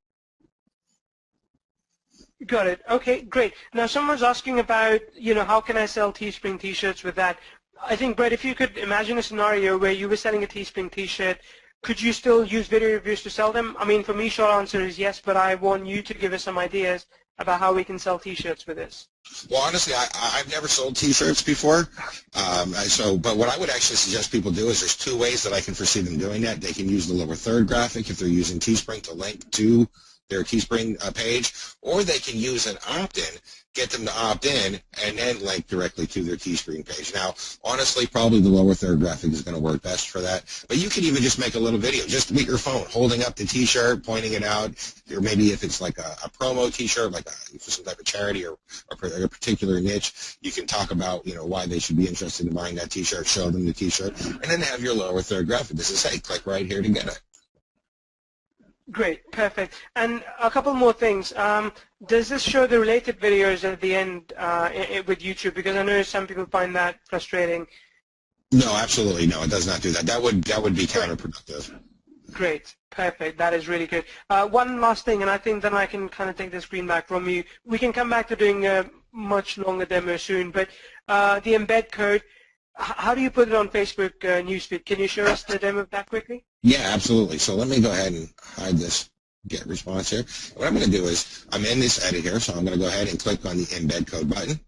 Got it. Okay, great. Now someone's asking about, how can I sell Teespring t-shirts with that? I think, Brett, if you could imagine a scenario where you were selling a Teespring t-shirt, could you still use video reviews to sell them? I mean, for me, short answer is yes, but I want you to give us some ideas about how we can sell T-shirts with this. Well, honestly, I've never sold T-shirts before, but what I would actually suggest people do is there's two ways that I can foresee them doing that. They can use the lower third graphic if they're using Teespring to link to their Teespring page, or they can use an opt-in, get them to opt in, and then link directly to their Teespring page. Now, honestly, probably the lower third graphic is going to work best for that, but you can even just make a little video, just with your phone, holding up the T-shirt, pointing it out, or maybe if it's like a promo T-shirt, like for some type of charity or a particular niche, you can talk about, why they should be interested in buying that T-shirt, show them the T-shirt, and then have your lower third graphic. This is, hey, click right here to get it. Great, perfect. And a couple more things. Does this show the related videos at the end with YouTube? Because I know some people find that frustrating. No, absolutely no. It does not do that. That would be counterproductive. Great, perfect. That is really good. One last thing, and I think then I can kind of take the screen back from you. We can come back to doing a much longer demo soon, but the embed code, how do you put it on Facebook newsfeed? Can you show us the demo of that quickly? Yeah, absolutely. So let me go ahead and hide this get response here. What I'm going to do is I'm in this edit here, so I'm going to go ahead and click on the embed code button.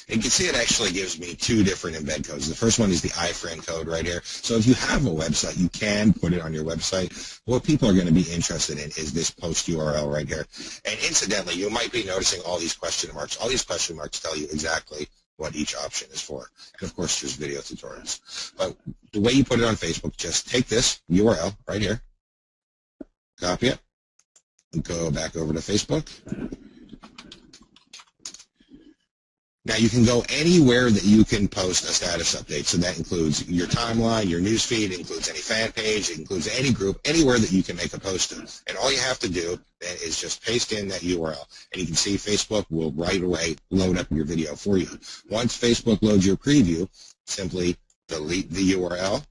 And you can see it actually gives me two different embed codes. The first one is the iFriend code right here. So if you have a website, you can put it on your website. What people are going to be interested in is this post URL right here. And incidentally, you might be noticing all these question marks. All these question marks tell you exactly what each option is for. And of course, there's video tutorials. But the way you put it on Facebook, just take this URL right here, copy it, and go back over to Facebook. Now you can go anywhere that you can post a status update. So that includes your timeline, your newsfeed, it includes any fan page, it includes any group, anywhere that you can make a post to. And all you have to do then is just paste in that URL. And you can see Facebook will right away load up your video for you. Once Facebook loads your preview, simply delete the URL.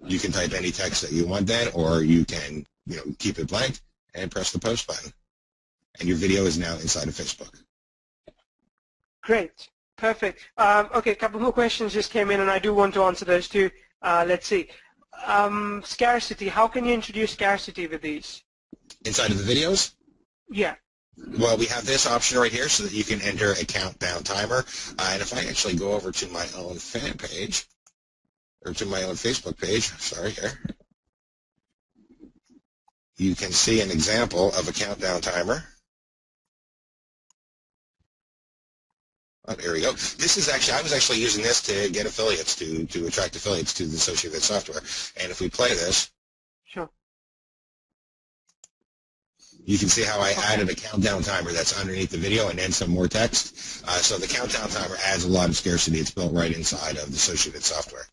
You can type any text that you want then, or you can keep it blank and press the post button. And your video is now inside of Facebook. Great. Perfect. Okay, a couple more questions just came in, and I do want to answer those too. Let's see. Scarcity. How can you introduce scarcity with these? Inside of the videos? Yeah. Well, we have this option right here so that you can enter a countdown timer. And if I actually go over to my own fan page, or to my own Facebook page, sorry, here, you can see an example of a countdown timer. Oh, there we go. This is actually, I was actually using this to get affiliates, to attract affiliates to the SociVids software. And if we play this, sure, you can see how I added a countdown timer that's underneath the video and then some more text. So the countdown timer adds a lot of scarcity. It's built right inside of the SociVids software.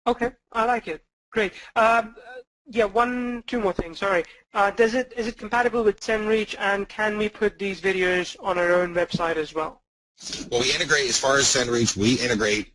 Okay, I like it. Great. Yeah, two more things. Sorry. Is it compatible with SendReach, and can we put these videos on our own website as well? Well, we integrate, as far as SendReach, we integrate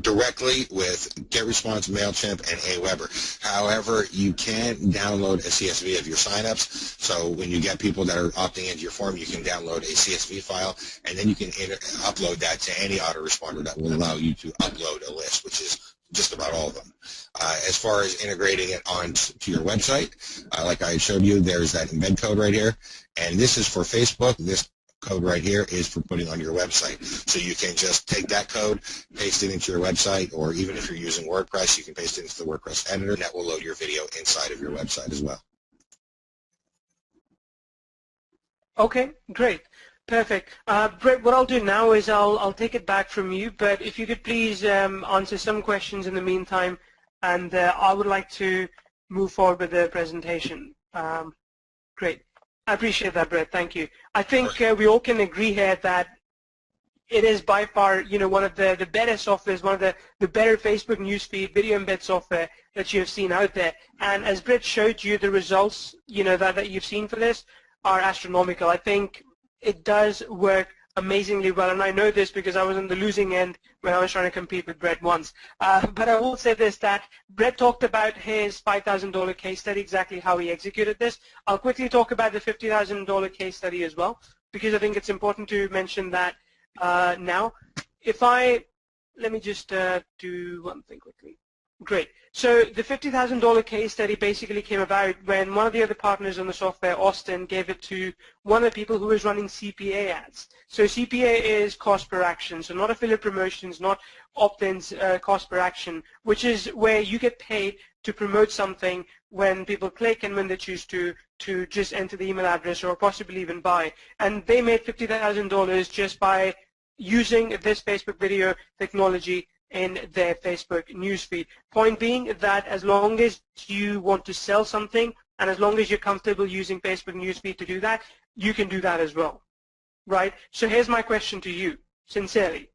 directly with GetResponse, MailChimp, and Aweber. However, you can download a CSV of your signups. So when you get people that are opting into your form, you can download a CSV file, and then you can upload that to any autoresponder that will allow you to upload a list, which is just about all of them. As far as integrating it onto your website, like I showed you, there's that embed code right here, and this is for Facebook. This code right here is for putting on your website. So you can just take that code, paste it into your website, or even if you're using WordPress, you can paste it into the WordPress editor, and that will load your video inside of your website as well. Okay, great. Perfect. Brett, what I'll do now is I'll take it back from you, but if you could please answer some questions in the meantime, and I would like to move forward with the presentation. Great. I appreciate that, Brett. Thank you. I think we all can agree here that it is by far, one of the better softwares, one of the better Facebook newsfeed video embed software that you have seen out there. And as Brett showed you, the results, that you've seen for this are astronomical. I think it does work amazingly well, and I know this because I was on the losing end when I was trying to compete with Brett once. But I will say this, that Brett talked about his $5,000 case study, exactly how he executed this. I'll quickly talk about the $50,000 case study as well, because I think it's important to mention that now. Let me just do one thing quickly. Great. So the $50,000 case study basically came about when one of the other partners on the software, Austin, gave it to one of the people who was running CPA ads. So CPA is cost per action, so not affiliate promotions, not opt-ins, cost per action, which is where you get paid to promote something when people click and when they choose to just enter the email address or possibly even buy. And they made $50,000 just by using this Facebook video technology in their Facebook newsfeed. Point being that as long as you want to sell something and as long as you're comfortable using Facebook newsfeed to do that, you can do that as well, right? So here's my question to you, sincerely.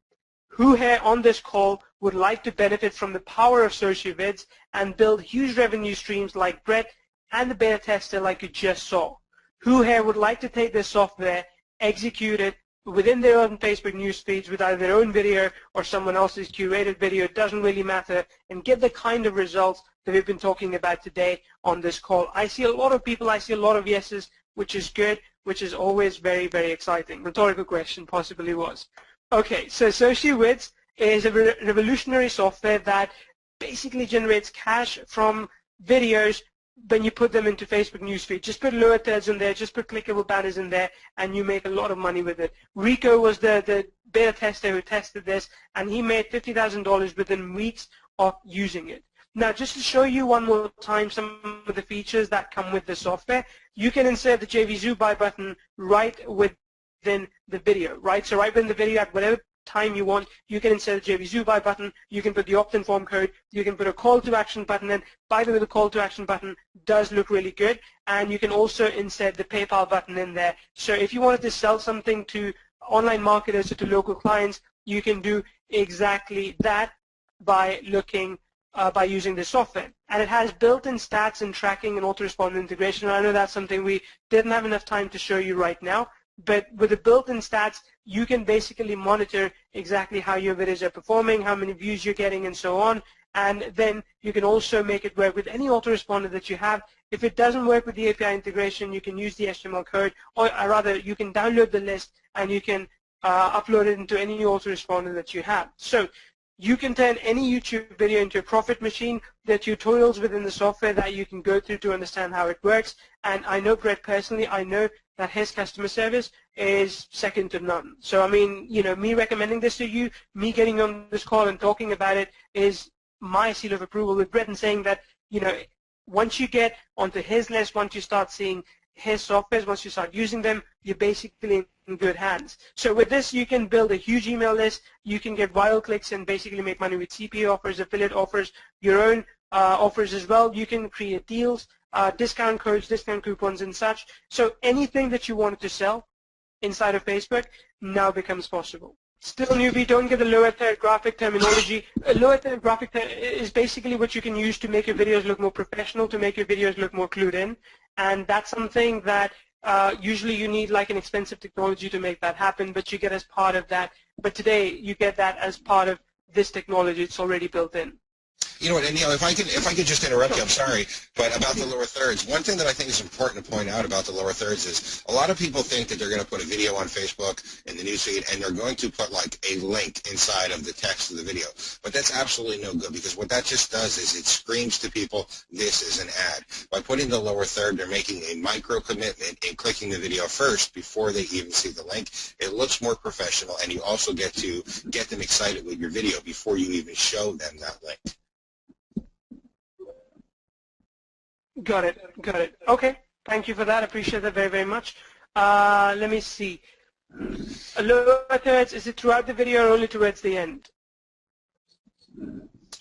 Who here on this call would like to benefit from the power of SociVids and build huge revenue streams like Brett and the beta tester like you just saw? Who here would like to take this software, execute it, within their own Facebook news feeds with either their own video or someone else's curated video, it doesn't really matter, and get the kind of results that we've been talking about today on this call? I see a lot of people, I see a lot of yeses, which is good, which is always very, very exciting. Rhetorical question possibly was. Okay, so SociVids is a revolutionary software that basically generates cash from videos when you put them into Facebook newsfeed. Just put lower thirds in there, just put clickable banners in there, and you make a lot of money with it. Rico was the beta tester who tested this, and he made $50,000 within weeks of using it. Now, just to show you one more time some of the features that come with the software, you can insert the JVZoo buy button right within the video, right? So right within the video at whatever time you want, you can insert the JVZoo buy button, you can put the opt-in form code, you can put a call to action button, and by the way, the call to action button does look really good, and you can also insert the PayPal button in there. So if you wanted to sell something to online marketers or to local clients, you can do exactly that by using this software. And it has built-in stats and tracking and autoresponder integration. I know that's something we didn't have enough time to show you right now, but with the built-in stats, you can basically monitor exactly how your videos are performing, how many views you're getting, and so on. And then you can also make it work with any autoresponder that you have. If it doesn't work with the API integration, you can use the HTML code, or rather, you can download the list and you can upload it into any autoresponder that you have. So you can turn any YouTube video into a profit machine. There are tutorials within the software that you can go through to understand how it works. And I know Brett personally, I know that his customer service is second to none. So I mean, you know, me recommending this to you, me getting on this call and talking about it is my seal of approval with Brett, and saying that, you know, once you get onto his list, once you start seeing his softwares, once you start using them, you're basically in good hands. So with this, you can build a huge email list, you can get viral clicks and basically make money with CPA offers, affiliate offers, your own offers as well. You can create deals, discount codes, discount coupons and such. So anything that you wanted to sell inside of Facebook now becomes possible. Still newbie, don't get the lower third graphic terminology. A lower third graphic is basically what you can use to make your videos look more professional, to make your videos look more clued in. And that's something that usually you need like an expensive technology to make that happen, but you get as part of that. But today you get that as part of this technology. It's already built in. You know what, and Neil, if I could just interrupt you, I'm sorry, but about the lower thirds, one thing that I think is important to point out about the lower thirds is a lot of people think that they're going to put a video on Facebook in the newsfeed and they're going to put like a link inside of the text of the video. But that's absolutely no good, because what that just does is it screams to people, this is an ad. By putting the lower third, they're making a micro commitment in clicking the video first before they even see the link. It looks more professional, and you also get to get them excited with your video before you even show them that link. Got it. Okay, thank you for that. I appreciate that very, very much. Let me see. Lower thirds, is it throughout the video or only towards the end?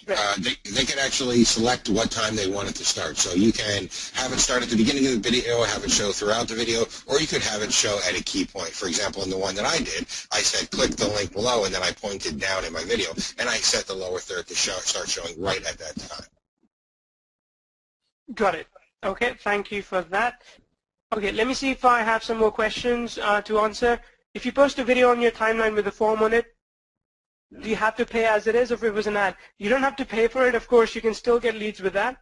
They can actually select what time they want it to start. So you can have it start at the beginning of the video, have it show throughout the video, or you could have it show at a key point. For example, in the one that I did, I said click the link below, and then I pointed down in my video, and I set the lower third to start showing right at that time. Got it. Okay, thank you for that. Okay, let me see if I have some more questions to answer. If you post a video on your timeline with a form on it, do you have to pay as it is, or if it was an ad? You don't have to pay for it. Of course, you can still get leads with that.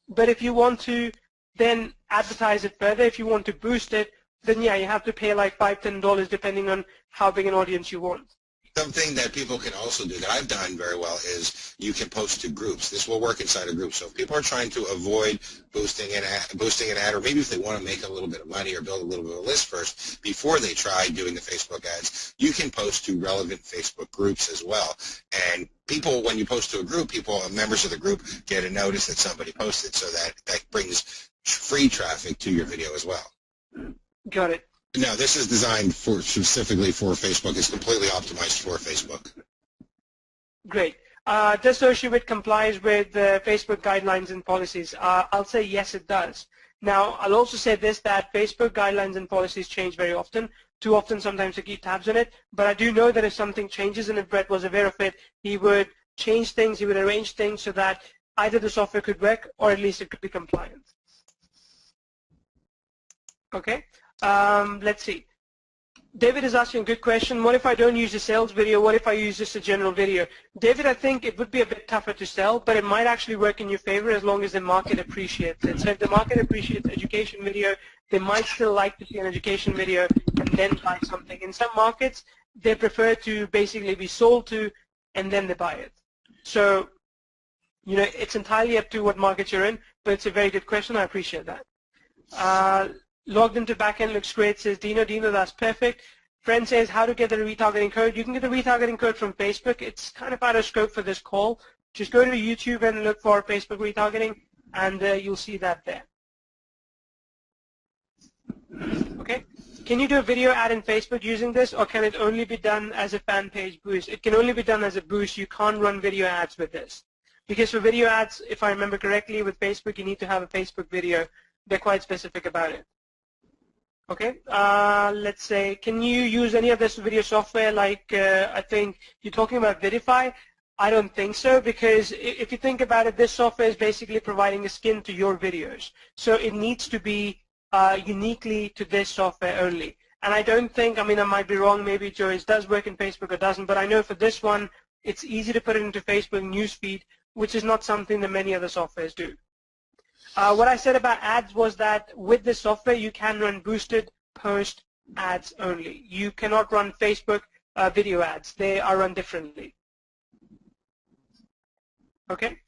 But if you want to then advertise it further, if you want to boost it, then yeah, you have to pay like $5, $10 depending on how big an audience you want. Something that people can also do that I've done very well is you can post to groups. This will work inside a group. So if people are trying to avoid boosting an ad, or maybe if they want to make a little bit of money or build a little bit of a list first before they try doing the Facebook ads, you can post to relevant Facebook groups as well. And people, when you post to a group, members of the group get a notice that somebody posted, so that brings free traffic to your video as well. Got it. No, this is designed specifically for Facebook. It's completely optimized for Facebook. Great. Does SociVids complies with Facebook guidelines and policies? I'll say yes, it does. Now, I'll also say this, that Facebook guidelines and policies change very often. Too often sometimes to keep tabs on it. But I do know that if something changes and if Brett was aware of it, he would change things, he would arrange things so that either the software could work or at least it could be compliant. Okay. Let's see. David is asking a good question. What if I don't use a sales video? What if I use just a general video? David, I think it would be a bit tougher to sell, but it might actually work in your favor as long as the market appreciates it. So if the market appreciates education video, they might still like to see an education video and then buy something. In some markets, they prefer to basically be sold to and then they buy it. So, you know, it's entirely up to what market you're in, but it's a very good question. I appreciate that. Logged into backend looks great, says Dino. Dino, that's perfect. Friend says, how to get the retargeting code? You can get the retargeting code from Facebook. It's kind of out of scope for this call. Just go to YouTube and look for Facebook retargeting, and you'll see that there. Okay. Can you do a video ad in Facebook using this, or can it only be done as a fan page boost? It can only be done as a boost. You can't run video ads with this. Because for video ads, if I remember correctly, with Facebook, you need to have a Facebook video. They're quite specific about it. Okay, let's say, can you use any of this video software like, I think you're talking about Vidify? I don't think so, because if you think about it, this software is basically providing a skin to your videos. So it needs to be uniquely to this software only. And I don't think, I mean, I might be wrong, maybe it does work in Facebook or doesn't, but I know for this one, it's easy to put it into Facebook newsfeed, which is not something that many other softwares do. What I said about ads was that with this software, you can run boosted post ads only. You cannot run Facebook video ads. They are run differently. Okay?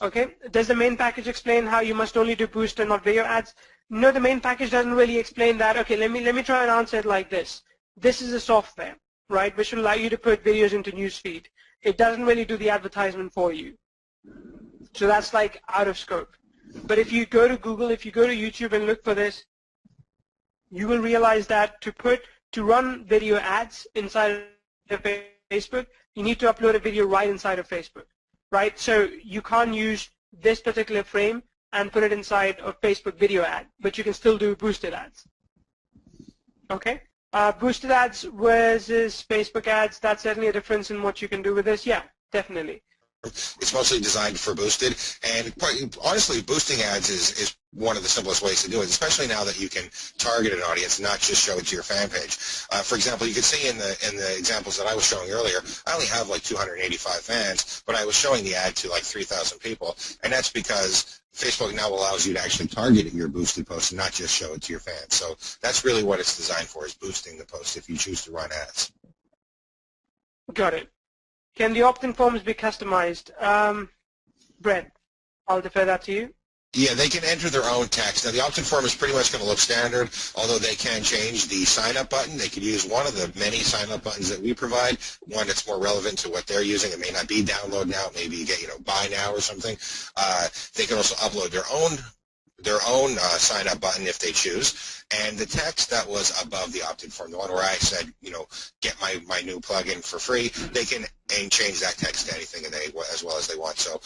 Okay. Does the main package explain how you must only do boost and not video ads? No, the main package doesn't really explain that. Okay, let me try and answer it like this. This is a software, right, which will allow you to put videos into newsfeed. It doesn't really do the advertisement for you. So that's like out of scope. But if you go to Google, if you go to YouTube and look for this, you will realize that to run video ads inside of Facebook, you need to upload a video right inside of Facebook, right? So you can't use this particular frame and put it inside of Facebook video ad, but you can still do boosted ads. Okay? Boosted ads versus Facebook ads, that's certainly a difference in what you can do with this. Yeah, definitely. It's mostly designed for boosted, and quite honestly, boosting ads is one of the simplest ways to do it, especially now that you can target an audience, not just show it to your fan page. For example, you can see in the examples that I was showing earlier, I only have like 285 fans, but I was showing the ad to like 3,000 people, and that's because Facebook now allows you to actually target your boosted post and not just show it to your fans. So that's really what it's designed for, is boosting the post if you choose to run ads. Got it. Can the opt-in forms be customized? Brett, I'll defer that to you. Yeah, they can enter their own text. Now, the opt-in form is pretty much going to look standard, although they can change the sign-up button. They could use one of the many sign-up buttons that we provide, one that's more relevant to what they're using. It may not be download now. Maybe you get, buy now or something. They can also upload their own sign-up button if they choose. And the text that was above the opt-in form, the one where I said, get my new plugin for free, they can change that text to anything as well as they want. So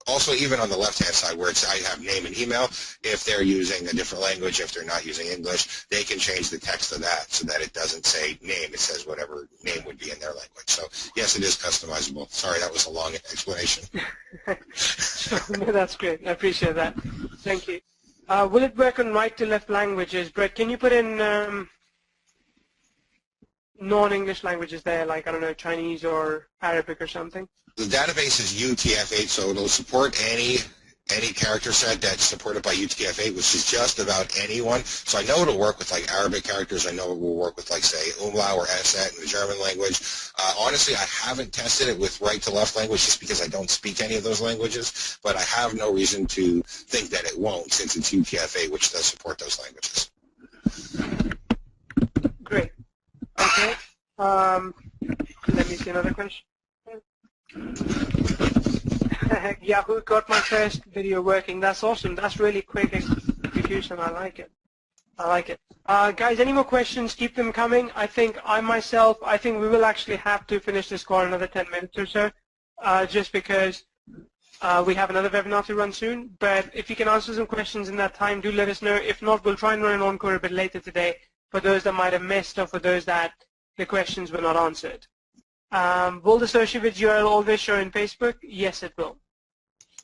also, even on the left-hand side where I have name and email, if they're using a different language, if they're not using English, they can change the text of that so that it doesn't say name. It says whatever name would be in their language. So, yes, it is customizable. Sorry, that was a long explanation. No, that's great. I appreciate that. Thank you. Will it work on right-to-left languages? Brett, can you put in non-English languages there, like, I don't know, Chinese or Arabic or something? The database is UTF-8, so it'll support any any character set that's supported by UTF-8, which is just about anyone. So I know it'll work with like Arabic characters. I know it will work with like say umlaut or Esset in the German language. Honestly, I haven't tested it with right to left language just because I don't speak any of those languages, but I have no reason to think that it won't since it's UTF-8, which does support those languages. Great. Okay. Let me see another question. Yahoo got my first video working. That's awesome. That's really quick execution. I like it. I like it. Guys, any more questions? Keep them coming. I think we will actually have to finish this call in another 10 minutes or so, just because we have another webinar to run soon. But if you can answer some questions in that time, do let us know. If not, we'll try and run an encore a bit later today for those that might have missed or for those that the questions were not answered. Will the SociVids URL always show in Facebook? Yes, it will.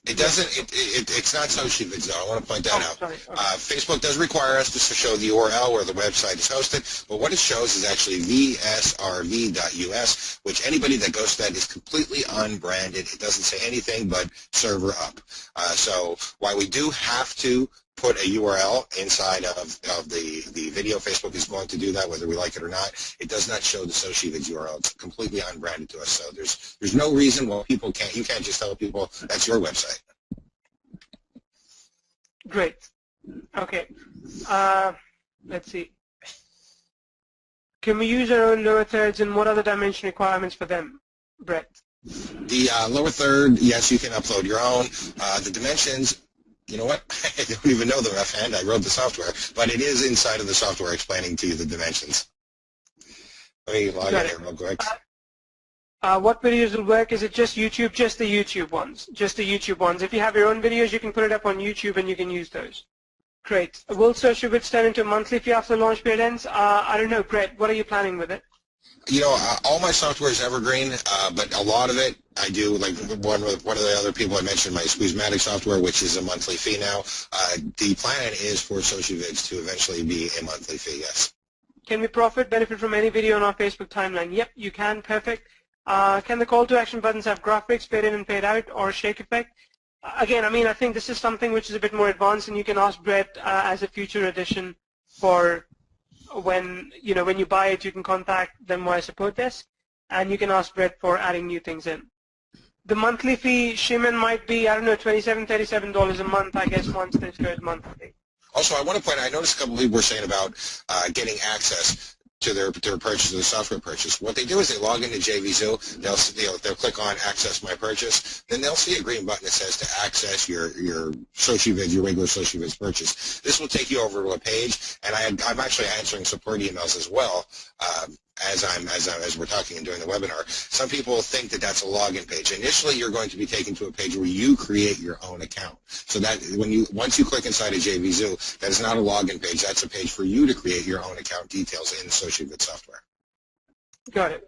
It doesn't. It's not SociVids though. I want to point that out. Sorry. Okay. Facebook does require us to show the URL where the website is hosted, but what it shows is actually vsrv.us, which anybody that goes to that is completely unbranded. It doesn't say anything but server up. So while we do have to put a URL inside of the video, Facebook is going to do that whether we like it or not. It does not show the SociVids URL. It's completely unbranded to us. So there's no reason why you can't just tell people that's your website. Great. Okay. Let's see. Can we use our own lower thirds, and what are the dimension requirements for them, Brett? The lower third, yes, you can upload your own. The dimensions, you know what? I don't even know them offhand. I wrote the software, but it is inside of the software explaining to you the dimensions. Let me log in here real quick. What videos will work? Is it just YouTube? Just the YouTube ones. Just the YouTube ones. If you have your own videos, you can put it up on YouTube and you can use those. Great. Will SociVids turn into a monthly fee after the launch period ends? I don't know, Brett. What are you planning with it? You know, all my software is evergreen, but a lot of it I do, like one of the other people I mentioned, my Squeezematic software, which is a monthly fee now. The plan is for SociVids to eventually be a monthly fee, yes. Can we benefit from any video on our Facebook timeline? Yep, you can. Perfect. Can the call to action buttons have graphics, paid in and paid out, or shake effect? Again, I mean, I think this is something which is a bit more advanced, and you can ask Brett as a future addition for when you buy it, you can contact them via support desk, and you can ask Brett for adding new things in. The monthly fee, Shimon, might be, I don't know, $27, $37 a month, I guess, once this goes monthly. Also, I want to point out, I noticed a couple of people were saying about getting access to their purchase, or the software purchase. What they do is they log into JVZoo, they'll click on Access My Purchase, then they'll see a green button that says to access your SociVids, your regular SociVids purchase. This will take you over to a page, and I'm actually answering support emails as well as we're talking and doing the webinar. Some people think that that's a login page. Initially, you're going to be taken to a page where you create your own account. So that once you click inside of JVZoo, that is not a login page. That's a page for you to create your own account details in SociVids software. Got it.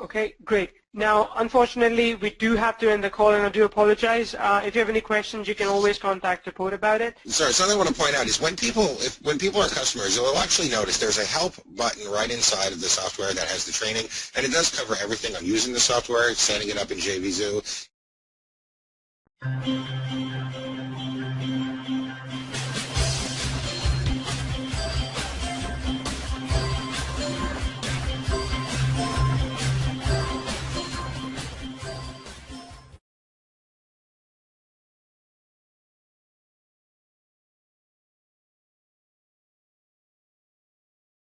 Okay, great. Now, unfortunately, we do have to end the call, and I do apologize. If you have any questions, you can always contact support about it. Sorry, something I want to point out is when people are customers, you'll actually notice there's a help button right inside of the software that has the training, and it does cover everything on using the software, setting it up in JVZoo.